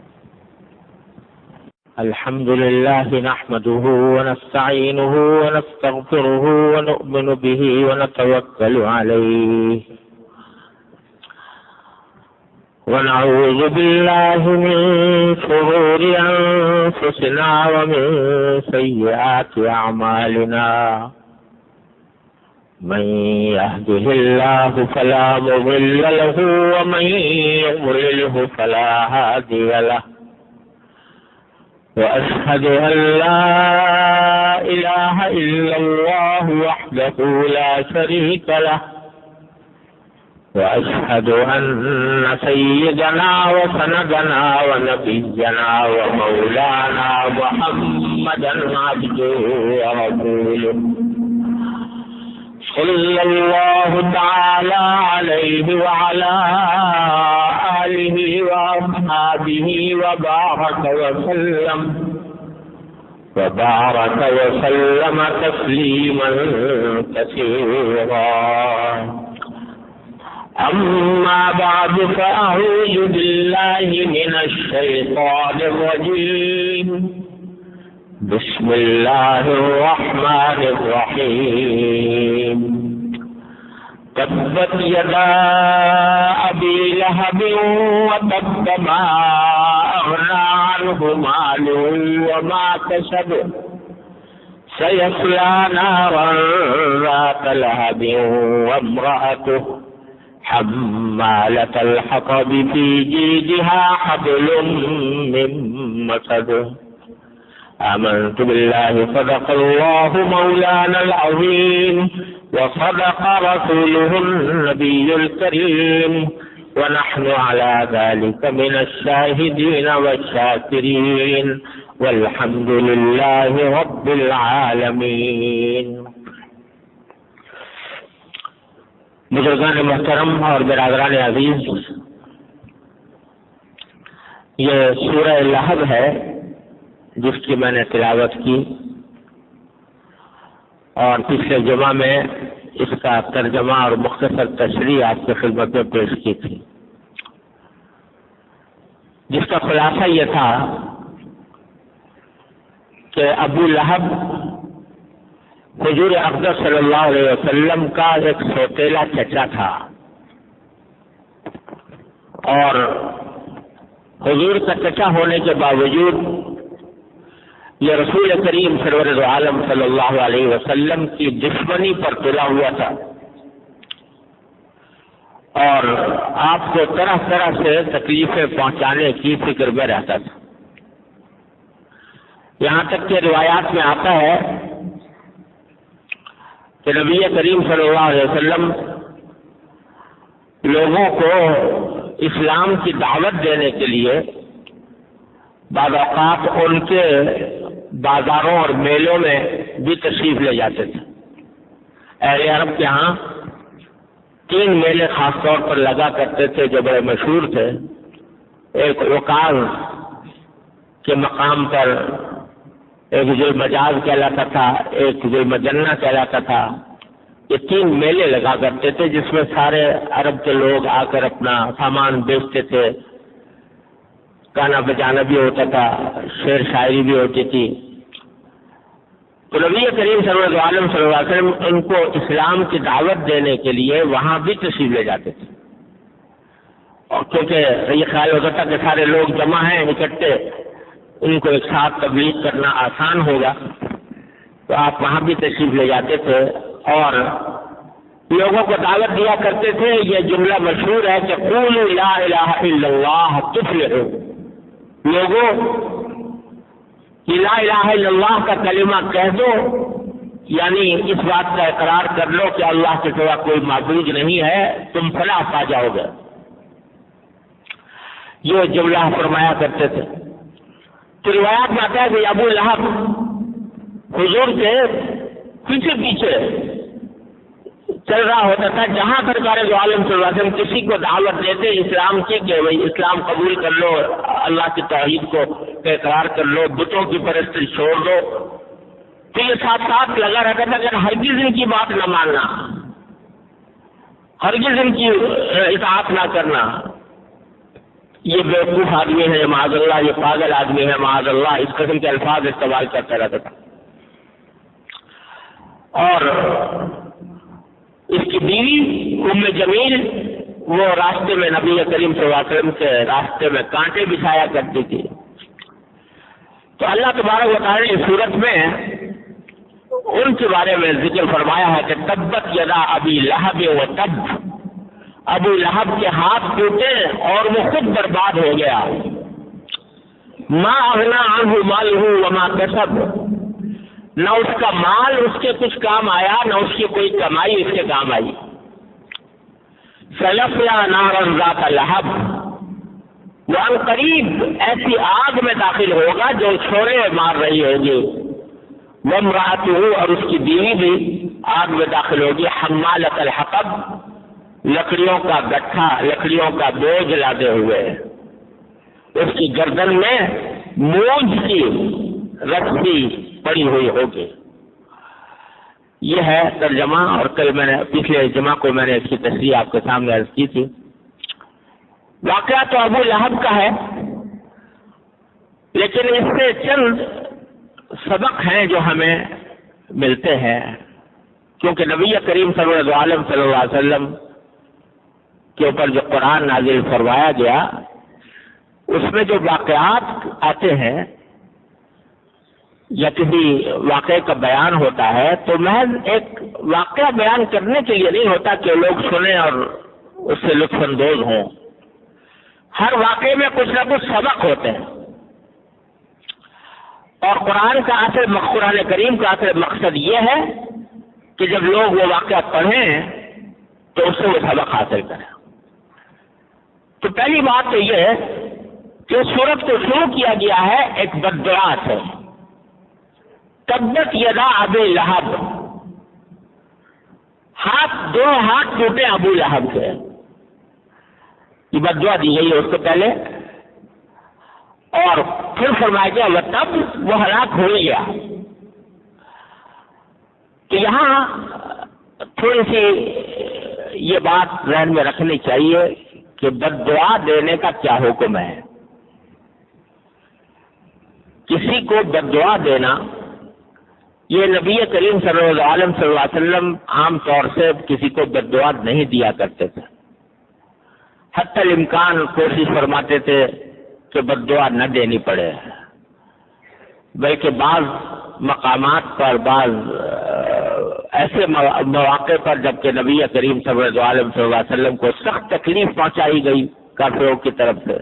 الحمد لله نحمده ونستعينه ونستغفره ونؤمن به ونتوكل عليه ونعوذ بالله من شرور أنفسنا ومن سيئات أعمالنا من يهده الله فلا مضل له ومن يضلله فلا هادي له وأشهد أن لا إله إلا الله وحده لا شريك له وأشهد أن سيدنا وسندنا ونبينا ومولانا محمدا عبده ورسوله صلى الله تعالى عليه وعلى آله وأصحابه وبارك وسلم تسليما كثيرا. أما بعد فأعوذ بالله من الشيطان الرجيم. بسم الله الرحمن الرحيم. تبت يدا أبي لهب وتب ما أغنى عنه ماله وما كسب سيصلى نارا ذات لهب وامرأته حمالة الحطب في جيدها حبل من مسد. آمنت بالله صدق الله مولانا العظيم وصدق رسوله النبي الكريم ونحن على ذلك من الشاهدين والشاكرين والحمد لله رب العالمین. بزرگان محترم اور برادران عزیز، یہ سورہ لہب ہے جس کی میں نے تلاوت کی اور پچھلے جمعہ میں اس کا ترجمہ اور مختصر تشریح آپ کی خدمت میں پیش کی تھی، جس کا خلاصہ یہ تھا کہ ابو لہب حضور اقدس صلی اللہ علیہ وسلم کا ایک سوتیلا چچا تھا اور حضور کا چچا ہونے کے باوجود یہ رسول کریم سرور عالم صلی اللہ علیہ وسلم کی دشمنی پر تلا ہوا تھا اور آپ کو طرح طرح سے تکلیفیں پہنچانے کی فکر میں رہتا تھا. یہاں تک کہ روایات میں آتا ہے کہ نبی کریم صلی اللہ علیہ وسلم لوگوں کو اسلام کی دعوت دینے کے لیے بعض اوقات ان کے بازاروں اور میلوں میں بھی تشریف لے جاتے تھے. اہل عرب کے ہاں 3 میلے خاص طور پر لگا کرتے تھے جو بڑے مشہور تھے. ایک عکاظ کے مقام پر ایک ذو المجاز کہلاتا تھا، ایک ذو المجنہ کہلاتا تھا. یہ 3 میلے لگا کرتے تھے جس میں سارے عرب کے لوگ آ کر اپنا سامان بیچتے تھے. گانا بجانا بھی ہوتا تھا، شعر شاعری بھی ہوتی تھی. تو نبی کریم صلی اللہ علیہ وسلم ان کو اسلام کی دعوت دینے کے لیے وہاں بھی تشریف لے جاتے تھے. اور کیونکہ یہ خیال ہوتا تھا کہ سارے لوگ جمع ہیں اکٹھے، ان کو ایک ساتھ تبلیغ کرنا آسان ہوگا، تو آپ وہاں بھی تشریف لے جاتے تھے اور لوگوں کو دعوت دیا کرتے تھے. یہ جملہ مشہور ہے کہ قولوا لا الہ الا اللہ تفلحوا. لوگوں کہ لا الہ الا اللہ کا کلمہ کہہ دو، یعنی اس بات کا اقرار کر لو کہ اللہ کے سوا کوئی معبود نہیں ہے، تم فلاح پا جاؤ گے. یہ جملہ فرمایا کرتے تھے. تو روایات میں آتا ہے کہ ابو لہب حضور کے پیچھے پیچھے چل رہا ہوتا تھا. جہاں سرکار دو عالم صلی اللہ علیہ وسلم کسی کو دعوت دیتے اسلام کی کہ بھائی اسلام قبول کر لو، اللہ کی توحید کو اقرار کر لو، بتوں کی پرستی چھوڑ دو، تو یہ ساتھ ساتھ لگا رہتا تھا کہ ہرگز ان کی بات نہ ماننا، ہرگز ان کی اطاعت نہ کرنا. یہ بیوقوف آدمی ہے معاذ اللہ، یہ پاگل آدمی ہے معاذ اللہ، اس قسم کے الفاظ استعمال کرتا رہتا تھا. اور اس کی بیوی ام جمیل وہ راستے میں نبی کریم صلی اللہ علیہ وسلم کے راستے میں کانٹے بچھایا کرتی تھی. تو اللہ تبارک و تعالی نے اس صورت میں ان کے بارے میں ذکر فرمایا ہے کہ تبت یدا ابی لہب و تب، ابو لہب کے ہاتھ ٹوٹے اور وہ خود برباد ہو گیا. ما اغنا عنہ مالہ وما کسب، نہ اس کا مال اس کے کچھ کام آیا، نہ اس کی کوئی کمائی اس کے کام آئی. سَيَصْلَىٰ نَارًا ذَاتَ لَهَبٍ، وہ ان قریب ایسی آگ میں داخل ہوگا جو چھوڑے مار رہی ہوگی، وَامْرَأَتُهُ، اور اس کی بیوی بھی آگ میں داخل ہوگی، حَمَّالَةَ الْحَطَبِ، لکڑیوں کا گٹھا، لکڑیوں کا بوجھ لادے ہوئے، اس کی گردن میں مونج کی رسی پڑی ہوئی ہوگی۔ یہ ہے ترجمہ، اور کل میں نے پچھلے جمعہ کو میں نے اس کی تصریح آپ کے سامنے عرض کی تھی۔ واقعہ تو ابو لہب کا ہے، لیکن اس سے چند سبق ہیں جو ہمیں ملتے ہیں، کیونکہ نبی کریم صلی اللہ علیہ وسلم کے اوپر جو قرآن نازل فرمایا گیا اس میں جو واقعات آتے ہیں یا کسی واقعے کا بیان ہوتا ہے تو محض ایک واقعہ بیان کرنے کے لیے نہیں ہوتا کہ لوگ سنیں اور اس سے لطف اندوز ہوں۔ ہر واقعے میں کچھ نہ کچھ سبق ہوتے ہیں، اور قرآن کریم کا اصل مقصد یہ ہے کہ جب لوگ وہ واقعہ پڑھیں تو اس سے وہ سبق حاصل کریں۔ تو پہلی بات تو یہ ہے کہ سورت کو شروع کیا گیا ہے ایک بد دعا سے، تبت یدا ابی لہب، دو ہاتھ ٹوٹے ابو لہب کے، یہ بد دعا دی گئی ہے اس کو پہلے، اور پھر فرمایا گیا وہ تب وہ ہلاک ہو گیا۔ تو یہاں تھوڑی سی یہ بات ذہن میں رکھنی چاہیے کہ بد دعا دینے کا کیا حکم ہے۔ کسی کو بد دعا دینا، یہ نبی کریم صلی اللہ علیہ وسلم عام طور سے کسی کو بد دعا نہیں دیا کرتے تھے، حتی الامکان کوشش فرماتے تھے کہ بد دعا نہ دینی پڑے، بلکہ بعض مقامات پر، بعض ایسے مواقع پر جبکہ نبی کریم صلی اللہ علیہ وسلم کو سخت تکلیف پہنچائی گئی کافروں کی طرف سے،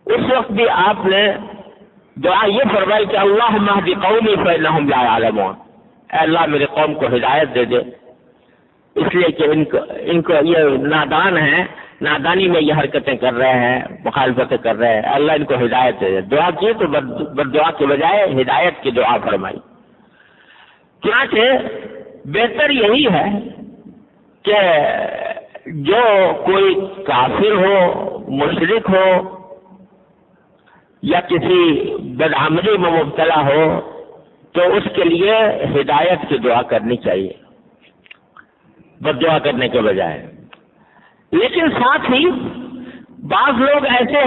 اس وقت بھی آپ نے دعا یہ فرمائی کہ اللہم اہد قومی فانہم لا یعلمون، اے اللہ میرے قوم کو ہدایت دے دے، اس لیے کہ ان کو یہ نادان ہیں، نادانی میں یہ حرکتیں کر رہے ہیں، مخالفتیں کر رہے ہیں، اللہ ان کو ہدایت دے دے۔ دعا کی تو بد دعا کے بجائے ہدایت کی دعا فرمائی۔ چنانچہ بہتر یہی ہے کہ جو کوئی کافر ہو، مشرک ہو یا کسی بدعملی میں مبتلا ہو تو اس کے لیے ہدایت کی دعا کرنی چاہیے بد دعا کرنے کے بجائے۔ لیکن ساتھ ہی بعض لوگ ایسے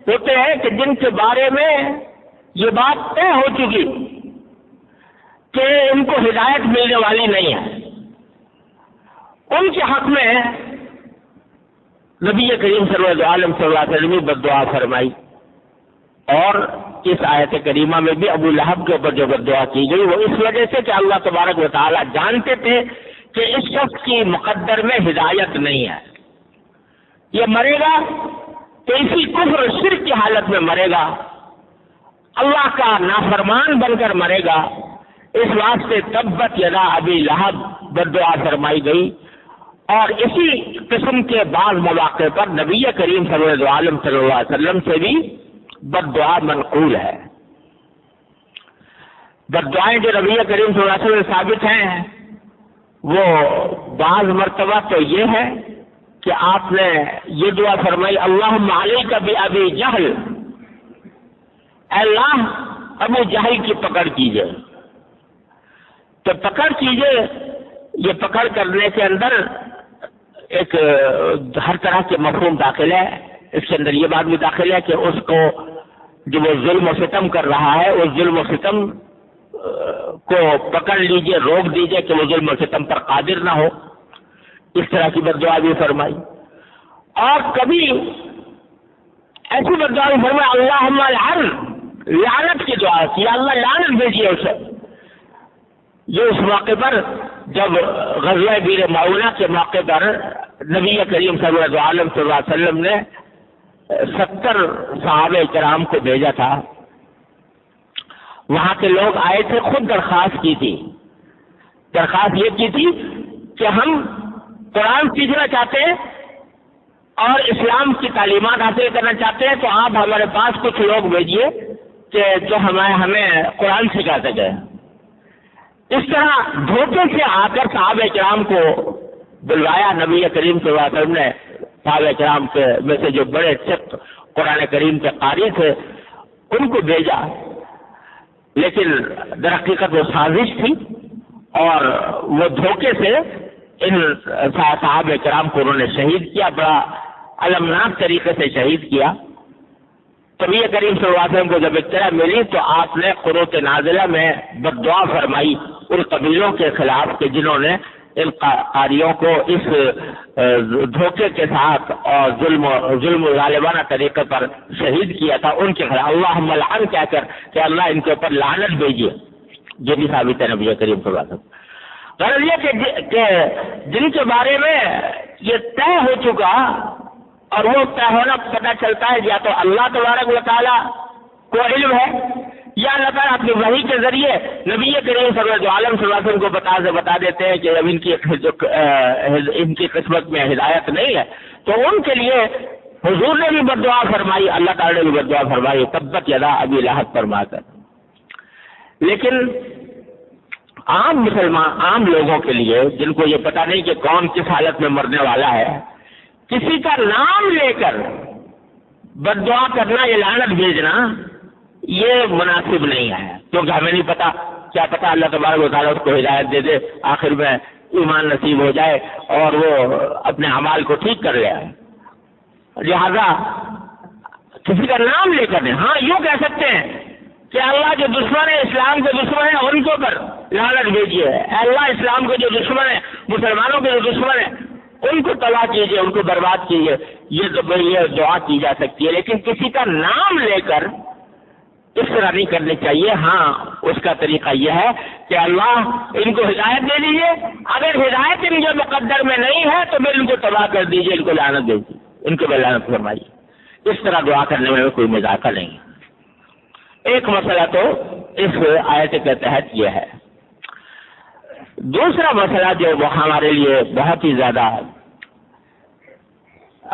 ہوتے ہیں کہ جن کے بارے میں یہ بات طے ہو چکی کہ ان کو ہدایت ملنے والی نہیں ہے، ان کے حق میں نبی کریم صلی اللہ علیہ وسلم نے بد دعا فرمائی، اور اس آیت کریمہ میں بھی ابو لہب کے اوپر جو بد دعا کی گئی وہ اس وجہ سے کہ اللہ تبارک و تعالی جانتے تھے کہ اس شخص کی مقدر میں ہدایت نہیں ہے، یہ مرے گا تو اسی کفر و شرک کی حالت میں مرے گا، اللہ کا نافرمان بن کر مرے گا، اس واسطے تبت یدا ابی لہب بد دعا فرمائی گئی۔ اور اسی قسم کے بعض مواقع پر نبی کریم صلی اللہ علیہ وسلم سے بھی بد دعا منقول ہے۔ بد دعائیں جو نبی کریم صلی اللہ علیہ وسلم ثابت ہیں وہ بعض مرتبہ تو یہ ہے کہ آپ نے یہ دعا فرمائی اللہم علیک بابی جہل، اے اللہ ابو جہل کی پکڑ کیجئے۔ تو پکڑ کیجئے، یہ پکڑ کرنے کے اندر ایک ہر طرح کے مفہوم داخل ہے، اس کے اندر یہ بات بھی داخل ہے کہ اس کو جو وہ ظلم و ستم کر رہا ہے اس ظلم و ستم کو پکڑ لیجئے، روک دیجئے کہ وہ ظلم و ستم پر قادر نہ ہو، اس طرح کی بد دعا بھی فرمائی۔ اور کبھی ایسی بد دعا بھی فرمائی اللہم العن، لعنت کی دعا کی، اللہ لعنت بھیجیے اسے۔ یہ اس موقع پر جب غزوہ بیر معونہ کے موقع پر نبی کریم صلی اللہ علیہ وسلم نے 70 صحابہ کرام کو بھیجا تھا، وہاں کے لوگ آئے تھے، خود درخواست کی تھی، درخواست یہ کی تھی کہ ہم قرآن سیکھنا چاہتے ہیں اور اسلام کی تعلیمات حاصل کرنا چاہتے ہیں تو آپ ہمارے پاس کچھ لوگ بھیجیے کہ جو ہمیں قرآن سکھا سکے. اس طرح دھوکے سے آ کر صحابہ کرام کو بلوایا. نبی کریم صلی اللہ علیہ وسلم نے صحابہ کرام کے میں سے جو بڑے چک قرآن کریم کے قاری تھے ان کو بھیجا، لیکن در حقیقت وہ سازش تھی اور وہ دھوکے سے ان صحابہ کرام کو انہوں نے شہید کیا، بڑا المناک طریقے سے شہید کیا. نبی کریم صلی اللہ علیہ وسلم کو جب اطلاع ملی تو آپ نے قنوت نازلہ میں بد دعا فرمائی ان قبیلوں کے خلاف کہ جنہوں نے ان قاریوں کو اس دھوکے کے ساتھ اور ظلم و ظالمانہ طریقے پر شہید کیا تھا، ان کے خلاف اللہم لعن کہہ کر کہ اللہ ان کے اوپر لعنت بھیجیے، جو بھی ثابت ہے نبی کریم صلی اللہ علیہ وسلم. غرض یہ کہ جن کے بارے میں یہ طے ہو چکا اور وہ طے ہونا پتہ چلتا ہے یا تو اللہ تبارک و تعالیٰ کو علم ہے یا اللہ تعالیٰ اپنی وحی کے ذریعے نبی کریم صلی اللہ علیہ وسلم کو بتا دیتے ہیں کہ اب ان کی قسمت میں ہدایت نہیں ہے، تو ان کے لیے حضور نے بھی بد دعا فرمائی، اللہ تعالیٰ نے بھی بد دعا فرمائی تبت یدا ابی لہب فرما کر. لیکن عام مسلمان، عام لوگوں کے لیے جن کو یہ پتہ نہیں کہ کون کس حالت میں مرنے والا ہے، کسی کا نام لے کر بد دعا کرنا، یہ لعنت بھیجنا یہ مناسب نہیں ہے، کیونکہ ہمیں نہیں پتا، کیا پتا اللہ تبارک و تعالیٰ اس کو ہدایت دے دے، آخر میں ایمان نصیب ہو جائے اور وہ اپنے اعمال کو ٹھیک کر لے. لہذا کسی کا نام لے کر ہاں یوں کہہ سکتے ہیں کہ اللہ جو دشمن ہے، اسلام کے دشمن ہیں، ان کے اوپر لعنت بھیجیے. اللہ اسلام کے جو دشمن ہے، مسلمانوں کے جو دشمن ہیں، ان کو تباہ کیجیے، ان کو برباد کیجیے. یہ تو یہ دعا کی جا سکتی ہے، لیکن کسی کا نام لے کر اس طرح نہیں کرنی چاہیے. ہاں اس کا طریقہ یہ ہے کہ اللہ ان کو ہدایت دے دیجیے، اگر ہدایت ان کے مقدر میں نہیں ہے تو پھر ان کو تباہ کر دیجیے، ان کو لعنت دے دیجیے، ان کو لعنت فرمائیے. اس طرح دعا کرنے میں کوئی مذاکرہ نہیں. ایک مسئلہ تو اس آیت کے تحت یہ ہے. دوسرا مسئلہ جو ہمارے لیے بہت ہی زیادہ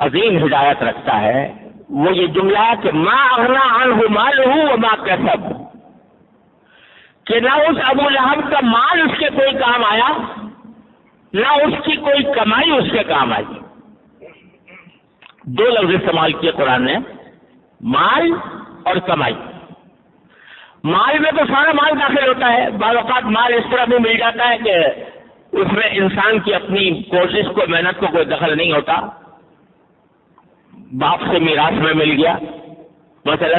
عظیم ہدایت رکھتا ہے وہ یہ جملہ کہ ما اغنا عنہ مالہ وما کسب، کہ نہ اس ابو لہب کا مال اس کے کوئی کام آیا، نہ اس کی کوئی کمائی اس کے کام آئی. دو لفظ استعمال کیے قرآن نے، مال اور کمائی. مال میں تو سارا مال داخل ہوتا ہے. بعض اوقات مال اس طرح بھی مل جاتا ہے کہ اس میں انسان کی اپنی کوشش کو، محنت کو کوئی دخل نہیں ہوتا. باپ سے میراث میں مل گیا مثلا،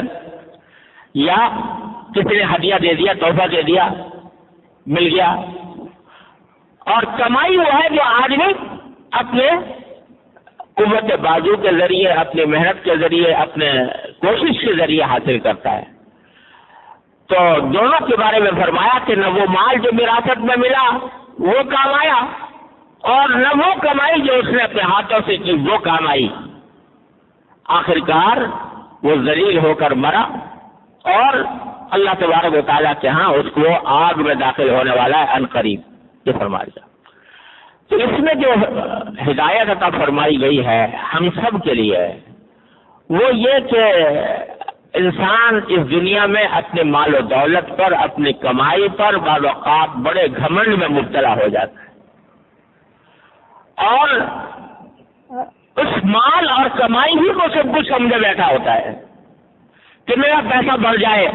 یا کسی نے ہدیہ دے دیا، تحفہ دے دیا، مل گیا. اور کمائی وہ ہے جو آدمی اپنے قوت بازو کے ذریعے، اپنی محنت کے ذریعے، اپنے کوشش کے ذریعے حاصل کرتا ہے. تو دونوں کے بارے میں فرمایا کہ نہ وہ مال جو وراثت میں ملا وہ کام آیا، اور نہ وہ کمائی جو اس نے اپنے ہاتھوں سے کی وہ کام آئی. آخرکار وہ ذلیل ہو کر مرا اور اللہ تبارک و تعالیٰ کے ہاں اس کو آگ میں داخل ہونے والا ہے ان قریب، یہ فرما دیا. تو اس میں جو ہدایت عطا فرمائی گئی ہے ہم سب کے لیے وہ یہ کہ انسان اس دنیا میں اپنے مال و دولت پر، اپنی کمائی پر بعض اوقات بڑے گھمنڈ میں مبتلا ہو جاتا ہے، اور اس مال اور کمائی ہی کو سب کچھ سمجھے بیٹھا ہوتا ہے کہ میرا پیسہ بڑھ جائے،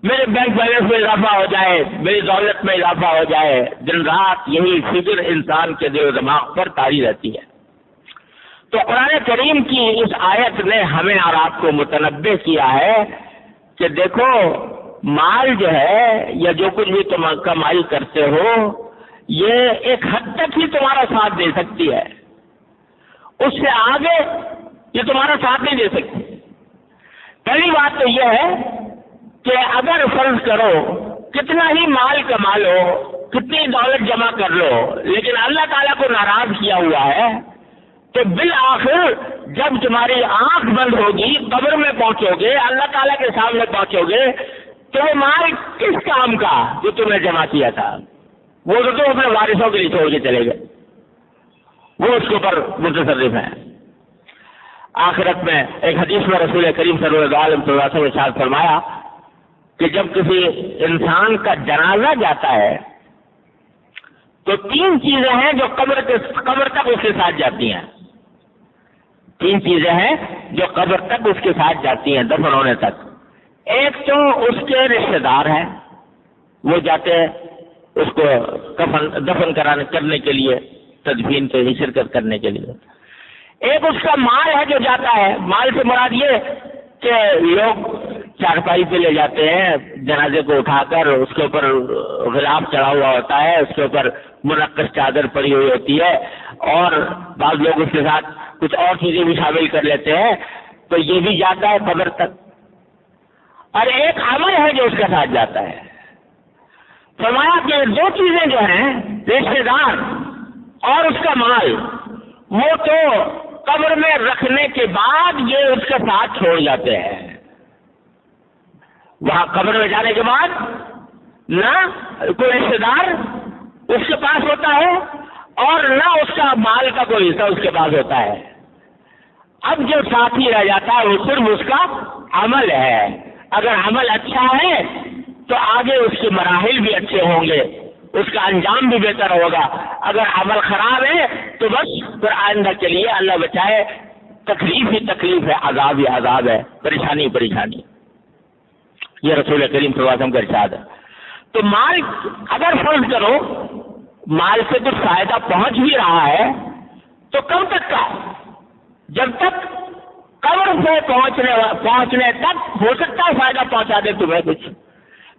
میرے بینک بیلنس میں اضافہ ہو جائے، میری دولت میں اضافہ ہو جائے. دن رات یہی فکر انسان کے دل و دماغ پر طاری رہتی ہے. تو قرآن کریم کی اس آیت نے ہمیں اور آپ کو متنبہ کیا ہے کہ دیکھو مال جو ہے یا جو کچھ بھی تم کمائی کرتے ہو یہ ایک حد تک ہی تمہارا ساتھ دے سکتی ہے، اس سے آگے یہ تمہارا ساتھ نہیں دے سکتی. پہلی بات تو یہ ہے کہ اگر فرض کرو کتنا ہی مال کما لو، کتنی دولت جمع کر لو، لیکن اللہ تعالیٰ کو ناراض کیا ہوا ہے تو بالآخر جب تمہاری آنکھ بند ہوگی، قبر میں پہنچو گے، اللہ تعالیٰ کے سامنے پہنچو گے، تو وہ مال کس کام کا جو تم نے جمع کیا تھا وہ تو تم اپنے وارثوں کے لیے چھوڑ کے چلے گئے. وہ اس کے اوپر متصرف ہیں۔ آخرت میں ایک حدیث میں رسول کریم صلی اللہ علیہ وسلم نے ارشاد فرمایا کہ جب کسی انسان کا جنازہ جاتا ہے تو 3 چیزیں ہیں جو قبر تک اس کے ساتھ جاتی ہیں۔ 3 چیزیں ہیں جو قبر تک اس کے ساتھ جاتی ہیں دفن ہونے تک۔ ایک تو اس کے رشتہ دار ہیں، وہ جاتے ہیں اس کو دفن کرنے کے لیے، تدفین کے لیے شرکت کرنے کے لیے۔ ایک اس کا مال ہے جو جاتا ہے، مال سے مراد یہ کہ لوگ چارپائی پہ لے جاتے ہیں جنازے کو اٹھا کر، اس کے اوپر غلاف چڑھا ہوا ہوتا ہے، اس کے اوپر منقش چادر پڑی ہوئی ہوتی ہے، اور بعض لوگ اس کے ساتھ کچھ اور چیزیں بھی شامل کر لیتے ہیں، تو یہ بھی جاتا ہے قبر تک۔ اور ایک عمل ہے جو اس کے ساتھ جاتا ہے۔ فرمایا کہ 2 چیزیں جو ہیں، رشتہ دار اور اس کا مال، وہ تو قبر میں رکھنے کے بعد یہ اس کے ساتھ چھوڑ جاتے ہیں۔ وہاں قبر میں جانے کے بعد نہ کوئی رشتہ دار اس کے پاس ہوتا ہے اور نہ اس کا مال کا کوئی حصہ اس کے پاس ہوتا ہے۔ اب جو ساتھی رہ جاتا ہے وہ صرف اس کا عمل ہے۔ اگر عمل اچھا ہے تو آگے اس کے مراحل بھی اچھے ہوں گے، اس کا انجام بھی بہتر ہوگا۔ اگر عمل خراب ہے تو بس پھر آئندہ کے لیے اللہ بچائے تکلیف ہی تکلیف ہے، عذاب ہی عذاب ہے، پریشانی ہی پریشانی۔ یہ رسول کریم صلی اللہ علیہ وسلم کا ارشاد ہے۔ تو مال اگر فرض کرو مال سے کچھ فائدہ پہنچ بھی رہا ہے تو کب تک کا؟ جب تک قبر سے پہنچنے تک ہو سکتا ہے فائدہ پہنچا دے تمہیں کچھ۔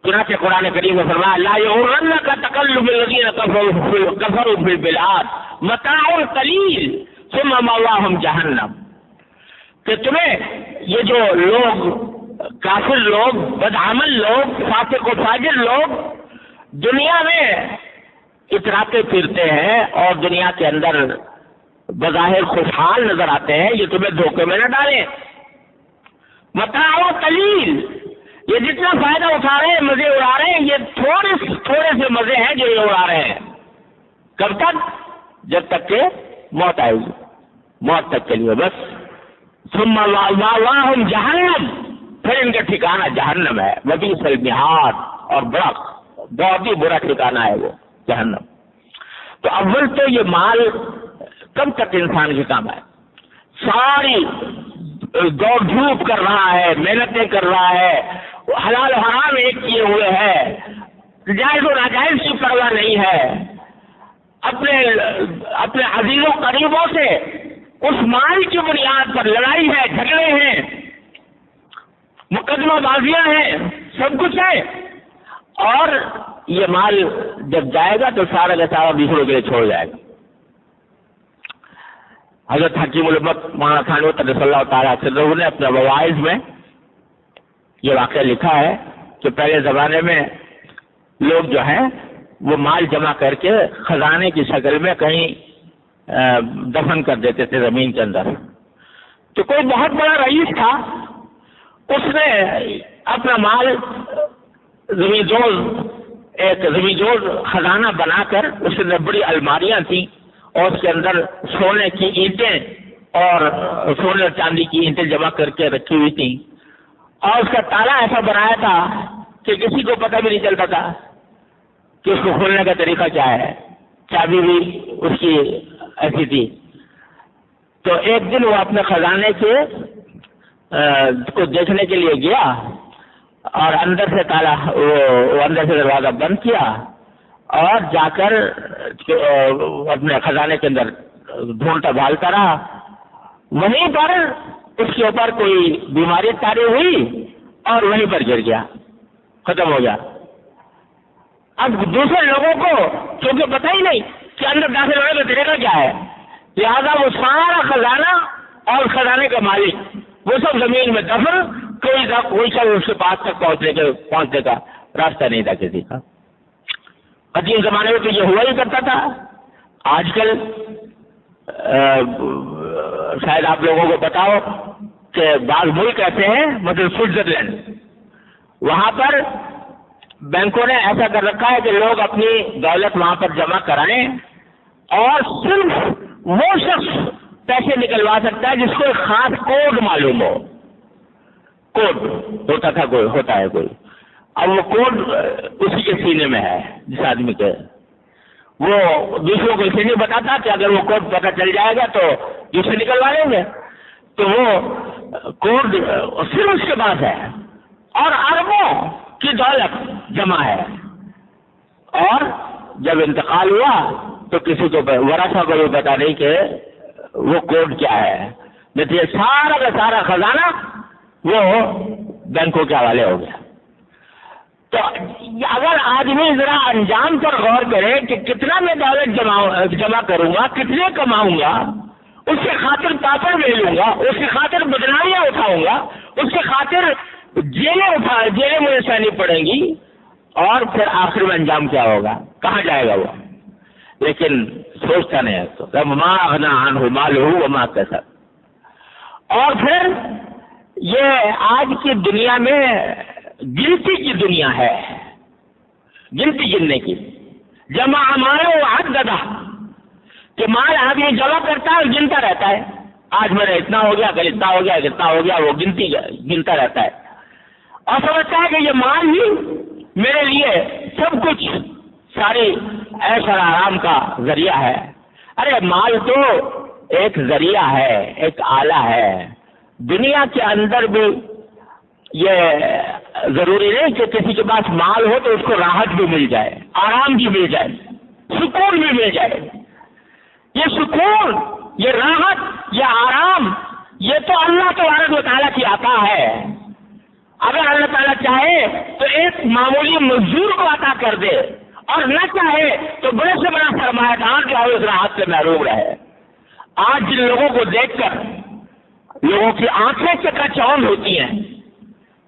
چنانچہ قرآن کریم میں فرمایا لا یغرنک تقلب الذین کفروا فی البلاد متاع قلیل ثم مأواہم جہنم، کہ تمہیں یہ جو لوگ کافر لوگ، بدعمل لوگ، فاسق و فاجر لوگ دنیا میں اتراتے پھرتے ہیں اور دنیا کے اندر بظاہر خوشحال نظر آتے ہیں، یہ تمہیں دھوکے میں نہ ڈالیں۔ متاع قلیل، یہ جتنا فائدہ اٹھا رہے ہیں، مزے اڑا رہے ہیں، یہ تھوڑے سے مزے ہیں جو یہ اڑا رہے ہیں۔ کب تک؟ جب تک کہ موت آئے گی، موت تک کے لیے بس۔ ثم مأواہم جہنم، پھر ان کا ٹھکانہ جہنم ہے، وبئس المہاد، اور بہت ہی برا ٹھکانہ ہے وہ جہنم۔ تو اول تو یہ مال کب تک انسان کے کام ہے؟ ساری دوڑ دھوپ کر رہا ہے، محنتیں کر رہا ہے، حلال و حرام ایک کیے ہوئے ہے، جائز و ناجائز کی پرواہ نہیں ہے، اپنے عزیزوں قریبوں سے اس مال کی بنیاد پر لڑائی ہے، جھگڑے ہیں، مقدمہ بازیاں ہیں، سب کچھ ہے، اور یہ مال جب جائے گا تو سارا کا سارا دوسروں کے لیے چھوڑ جائے گا۔ حضرت حکیم الامت مولانا تھانوی قدس اللہ تعالیٰ سرہ نے اپنے مواعظ میں یہ واقعہ لکھا ہے کہ پہلے زمانے میں لوگ جو ہیں وہ مال جمع کر کے خزانے کی شکل میں کہیں دفن کر دیتے تھے زمین کے اندر۔ تو کوئی بہت بڑا رئیس تھا، اس نے اپنا مال زمین خزانہ بنا کر، اس میں بڑی الماریاں تھیں اور اس کے اندر سونے کی اینٹیں اور سونے اور چاندی کی اینٹیں جمع کر کے رکھی ہوئی تھیں، اور اس کا تالا ایسا بنایا تھا کہ کسی کو پتہ بھی نہیں چلتا تھا کہ اس کو کھولنے کا طریقہ کیا ہے، چابی بھی اس کی ایسی تھی۔ تو ایک دن وہ اپنے خزانے کو دیکھنے کے لیے گیا اور اندر سے دروازہ بند کیا اور جا کر اپنے خزانے کے اندر ڈھونڈتا بھالتا رہا۔ وہیں پر اس کے اوپر کوئی بیماری طاری ہوئی اور وہیں پر گر گیا، ختم ہو گیا۔ اب دوسرے لوگوں کو کیونکہ پتہ ہی نہیں کہ اندر داخل ہونے کا طریقہ کیا ہے، لہٰذا وہ سارا خزانہ اور خزانے کا مالک وہ سب زمین میں دفن، کوئی شخص اس کے پاس تک پہنچنے کا راستہ نہیں تھا کسی کا۔ قدیم زمانے میں تو یہ ہوا ہی کرتا تھا۔ آج کل شاید آپ لوگوں کو پتا ہو کہ بعض ملک ایسے ہیں، مطلب سوئٹزرلینڈ، وہاں پر بینکوں نے ایسا کر رکھا ہے کہ لوگ اپنی دولت وہاں پر جمع کرائیں اور صرف وہ شخص پیسے نکلوا سکتا ہے جس کو ایک خاص کوڈ معلوم ہو. کوڈ ہوتا ہے کوئی. اب وہ کوڈ اسی کے سینے میں ہے جس آدمی کے, وہ دوسروں کو اسے نہیں بتاتا کہ اگر وہ کوڈ پتہ چل جائے گا تو دوسرے نکلوا لیں گے. تو وہ کوڈ صرف اس کے پاس ہے اور اربوں کی دولت جمع ہے, اور جب انتقال ہوا تو کسی کو ورثہ کو بھی پتا نہیں کہ وہ کوڈ کیا ہے. نتیجہ سارا کا سارا خزانہ وہ بینکوں کے حوالے ہو گیا. تو اگر آدمی ذرا انجام پر غور کرے کہ کتنا میں دولت جمع کروں گا, کتنے کماؤں گا, اس کے خاطر پاپڑ لے لوں گا, اس کی خاطر بدنامیاں اٹھاؤں گا, اس کی خاطر جیلیں مجھے سہنی پڑیں گی, اور پھر آخر میں انجام کیا ہوگا, کہاں جائے گا وہ. لیکن سوچتا نہیں ہے تو ما اغنی عنہ مالہ وما کسب. اور پھر یہ آج کی دنیا میں گنتی کی دنیا ہے, گنتی گننے کی. جمع مالہ وعددہ, کہ مال آدمی جمع کرتا ہے اور گنتا رہتا ہے, آج میرا اتنا ہو گیا, کل اتنا ہو گیا, کتنا ہو گیا, وہ گنتا رہتا ہے اور سمجھتا ہے کہ یہ مال ہی میرے لیے سب کچھ, ساری عیش اور آرام کا ذریعہ ہے. ارے مال تو ایک ذریعہ ہے, ایک آلہ ہے. دنیا کے اندر بھی یہ ضروری نہیں کہ کسی کے پاس مال ہو تو اس کو راحت بھی مل جائے, آرام بھی مل جائے, سکون بھی مل جائے. یہ سکون, یہ راحت, یہ آرام, یہ تو اللہ تبارک و تعالیٰ کی عطا ہے. اگر اللہ تعالیٰ چاہے تو ایک معمولی مزدور کو عطا کر دے, اور نہ چاہے تو بڑے سے بڑا سرمایہ دار جو ہے اس راحت سے محروم رہے. آج جن لوگوں کو دیکھ کر لوگوں کی آنکھیں چکاچوند ہوتی ہیں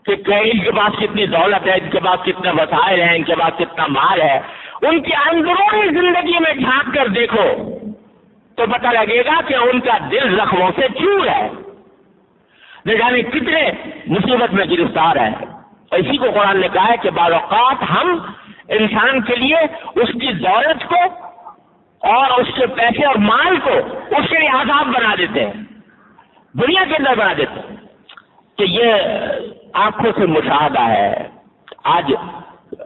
کہ ان کے پاس کتنی دولت ہے, ان کے پاس کتنے وسائل ہیں, ان کے پاس کتنا مال ہے, ان کی اندرونی زندگی میں جھانک کر دیکھو تو پتہ لگے گا کہ ان کا دل زخموں سے چور ہے, نہ جانے کتنے مصیبت میں گرفتار ہے. اسی کو قرآن نے کہا ہے کہ بعض اوقات ہم انسان کے لیے اس کی دولت کو اور اس کے پیسے اور مال کو اس کے لیے عذاب بنا دیتے ہیں, دنیا کے اندر بنا دیتے ہیں. کہ یہ آنکھوں سے مشاہدہ ہے. آج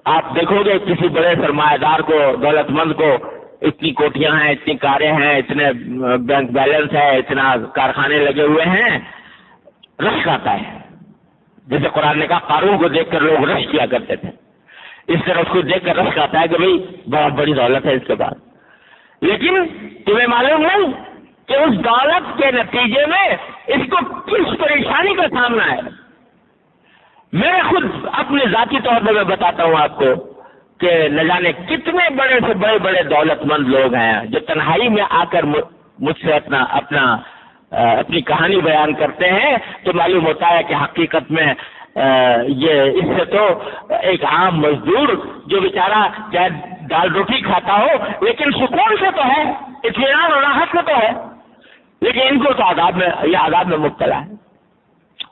آپ دیکھو گے کسی بڑے سرمایہ دار کو, دولت مند کو, اتنی کوٹیاں ہیں, اتنی کاریں ہیں, اتنے بینک بیلنس ہے, اتنا کارخانے لگے ہوئے ہیں, رشک آتا ہے. جیسے قرآن نے کہا قارون کو دیکھ کر لوگ رش کیا کرتے تھے, اس طرح اس کو دیکھ کر رشک آتا ہے کہ بھئی بہت بڑی دولت ہے اس کے پاس. لیکن تمہیں معلوم نہیں کہ اس دولت کے نتیجے میں اس کو کس پریشانی کا سامنا ہے. میں خود اپنے ذاتی طور پر میں بتاتا ہوں آپ کو کہ نہ جانے کتنے بڑے سے بڑے دولت مند لوگ ہیں جو تنہائی میں آ کر مجھ سے اپنی کہانی بیان کرتے ہیں, تو معلوم ہوتا ہے کہ حقیقت میں یہ اس سے تو ایک عام مزدور جو بیچارہ چاہے دال روٹی کھاتا ہو لیکن سکون سے تو ہے, اطمینان اور راحت سے تو ہے, لیکن ان کو تو عذاب میں مبتلا ہے.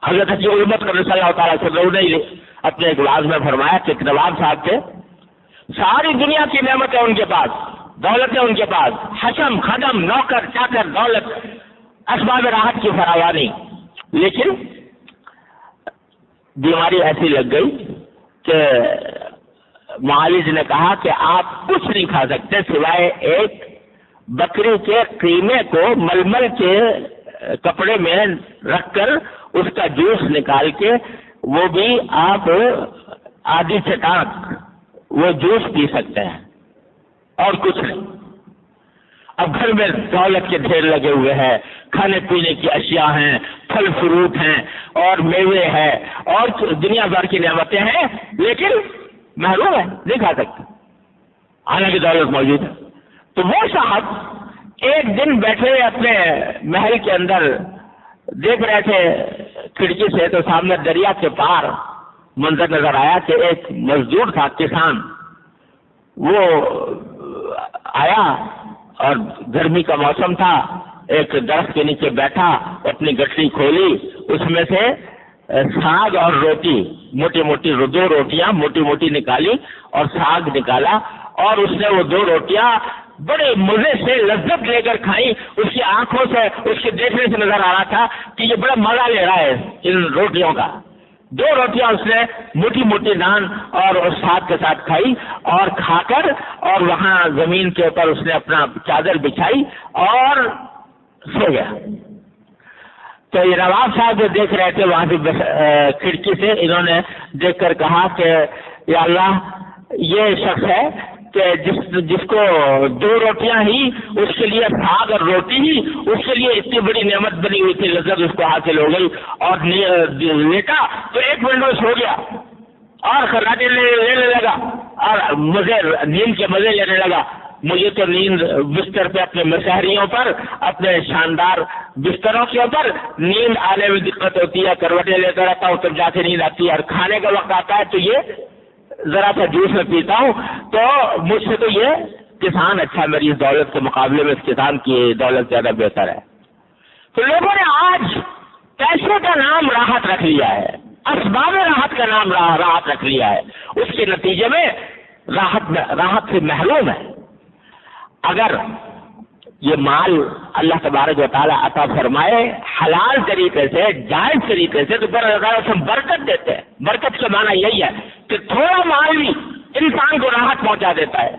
حضرت حجی علمت صلی اللہ تعالیٰ سے نے اپنے ایک واعظ میں فرمایا کہ ایک نواب صاحب تھے, ساری دنیا کی نعمتیں ان کے پاس, دولتیں ان کے پاس, حشم خدم نوکر چاکر دولت, اسباب راحت کی فراوانی, لیکن بیماری ایسی لگ گئی کہ معالج نے کہا کہ آپ کچھ نہیں کھا سکتے سوائے ایک بکری کے قیمے کو ململ کے کپڑے میں رکھ کر اس کا جوس نکال کے, وہ بھی آپ آدھی چٹاک وہ جوس پی سکتے ہیں اور کچھ نہیں. اب گھر میں دولت کے ڈھیر لگے ہوئے ہیں, کھانے پینے کی اشیاء ہیں, پھل فروٹ ہیں اور میوے ہیں اور دنیا بھر کی نعمتیں ہیں, لیکن محروم ہے, نہیں کھا سکتے, حالانکہ دولت موجود ہے. تو وہ صاحب ایک دن بیٹھے اپنے محل کے اندر دیکھ رہے تھے کھڑکی سے, تو سامنے دریا کے پار منظر نظر آیا کہ ایک مزدور تھا, کسان, وہ آیا اور گرمی کا موسم تھا, ایک درخت کے نیچے بیٹھا, اپنی گٹری کھولی, اس میں سے ساگ اور روٹی, موٹی موٹی 2 روٹیاں موٹی موٹی نکالی اور ساگ نکالا, اور اس نے وہ 2 روٹیاں بڑے مزے سے لذت لے کر کھائی. اس کی آنکھوں سے اس کے دیکھنے سے نظر آ رہا تھا کہ یہ بڑا مزہ لے رہا ہے ان روٹیوں کا. 2 روٹیاں اس نے موٹی موٹی نان اور اس ساتھ کے ساتھ کھائی اور کھا کر اور وہاں زمین کے اوپر اس نے اپنا چادر بچھائی اور سو گیا. تو یہ نواب صاحب جو دیکھ رہے تھے وہاں سے کھڑکی سے, انہوں نے دیکھ کر کہا کہ یا اللہ, یہ شخص ہے کہ جس کو 2 روٹیاں ہی اس کے لیے ساگ اور روٹی ہی اس کے لیے اتنی بڑی نعمت بنی ہوئی تھی, لذت اس کو حاصل ہو گئی اور لیٹا تو 1 منٹ میں سو گیا اور خراٹے لینے لگا اور نیند کے مزے لینے لگا. مجھے تو نیند بستر پہ اپنے مسحریوں پر, اپنے شاندار بستروں کے اوپر نیند آنے میں دقت ہوتی ہے, کروٹیں لیتا رہتا ہوں تب جا کے نیند آتی ہے, اور کھانے کا وقت آتا ہے تو یہ ذرا سا جوس میں پیتا ہوں تو مجھ سے تو یہ کسان اچھا, میری اس دولت کے مقابلے میں اس کسان کی دولت زیادہ بہتر ہے. تو لوگوں نے آج پیسے کا نام راحت رکھ لیا ہے, اسباب راحت کا نام راحت رکھ لیا ہے, اس کے نتیجے میں راحت سے محروم ہے. اگر یہ مال اللہ تبارک و تعالیٰ عطا فرمائے حلال طریقے سے, جائز طریقے سے, تو ہم برکت دیتے ہیں. برکت کا معنی یہی ہے کہ تھوڑا مال بھی انسان کو راحت پہنچا دیتا ہے,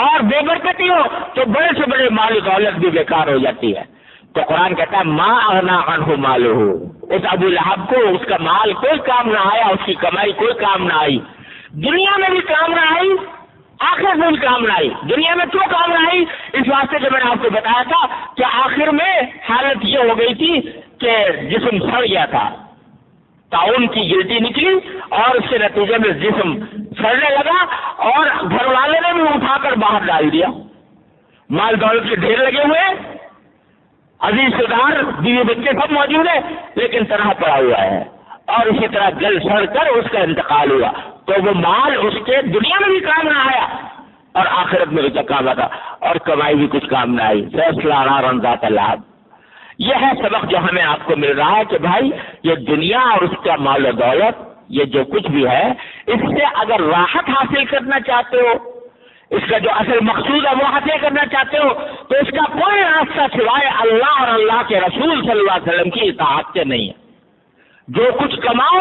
اور بے برکتی ہو تو بڑے سے بڑے مال دولت بھی بیکار ہو جاتی ہے. تو قرآن کہتا ہے ما اغنا عنہ مالہ, اس ابو لہب کو اس کا مال کوئی کام نہ آیا, اس کی کمائی کوئی کام نہ آئی, دنیا میں بھی کام نہ آئی, آخر میں بھی کام نہ آئی. دنیا میں کیوں کام نہ آئی؟ اس واسطے جو میں نے آپ کو بتایا تھا کہ آخر میں حالت یہ ہو گئی تھی کہ جسم سڑ گیا تھا, تعاون کی گلٹی نکلی اور اس کے نتیجے میں جسم سڑنے لگا اور گھر والے نے بھی اٹھا کر باہر ڈال دیا. مال دولت کے ڈھیر لگے ہوئے, عزیز رشتےدار, بیوی بچے سب موجود ہیں, لیکن طرح پڑا ہوا ہے, اور اسی طرح گل سڑ کر اس کا انتقال ہوا. تو وہ مال اس کے دنیا میں بھی کام نہ آیا اور آخرت میں بھی کام آتا, اور کمائی بھی کچھ کام نہ آئی. فیصلہ نارن ذات لہب. یہ ہے سبق جو ہمیں آپ کو مل رہا ہے کہ بھائی یہ دنیا اور اس کا مال و دولت, یہ جو کچھ بھی ہے, اس سے اگر راحت حاصل کرنا چاہتے ہو, اس کا جو اصل مقصود ہے وہ حاصل کرنا چاہتے ہو, تو اس کا کوئی راستہ سوائے اللہ اور اللہ کے رسول صلی اللہ علیہ وسلم کی اطاعت کے نہیں ہے. جو کچھ کماؤ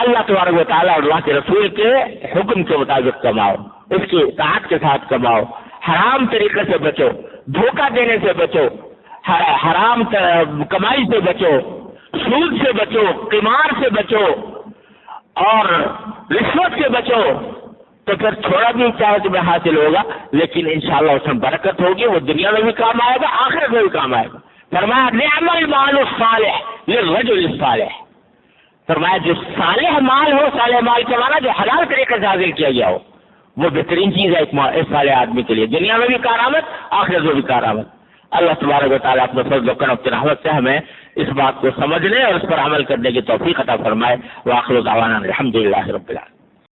اللہ تبارک و تعالیٰ اور اللہ کے رسول کے حکم کے مطابق کماؤ, اس کی اطاعت کے ساتھ کماؤ, حرام طریقے سے بچو, دھوکہ دینے سے بچو, حرام کمائی سے بچو, سود سے بچو, قمار سے بچو اور رشوت سے بچو. تو پھر تھوڑا بھی چاہے تمہیں حاصل ہوگا, لیکن انشاءاللہ اس میں برکت ہوگی, وہ دنیا میں بھی کام آئے گا, آخرت میں بھی کام آئے گا. فرمایا نعم المال الصالح للرجل الصالح. فرمایا جو صالح مال ہو, صالح مال کے معنی جو حلال طریقے سے حاصل کیا گیا ہو, وہ بہترین چیز ہے اس صالح آدمی کے لیے, دنیا میں بھی کارآمد, آخرت میں بھی کارآمد. اللہ تبارک و تعالیٰ اپنے فضل و کرم کی رحمت سے ہمیں اس بات کو سمجھنے اور اس پر عمل کرنے کی توفیق عطا فرمائے. وآخر دعوانا الحمدللہ رب العالمین.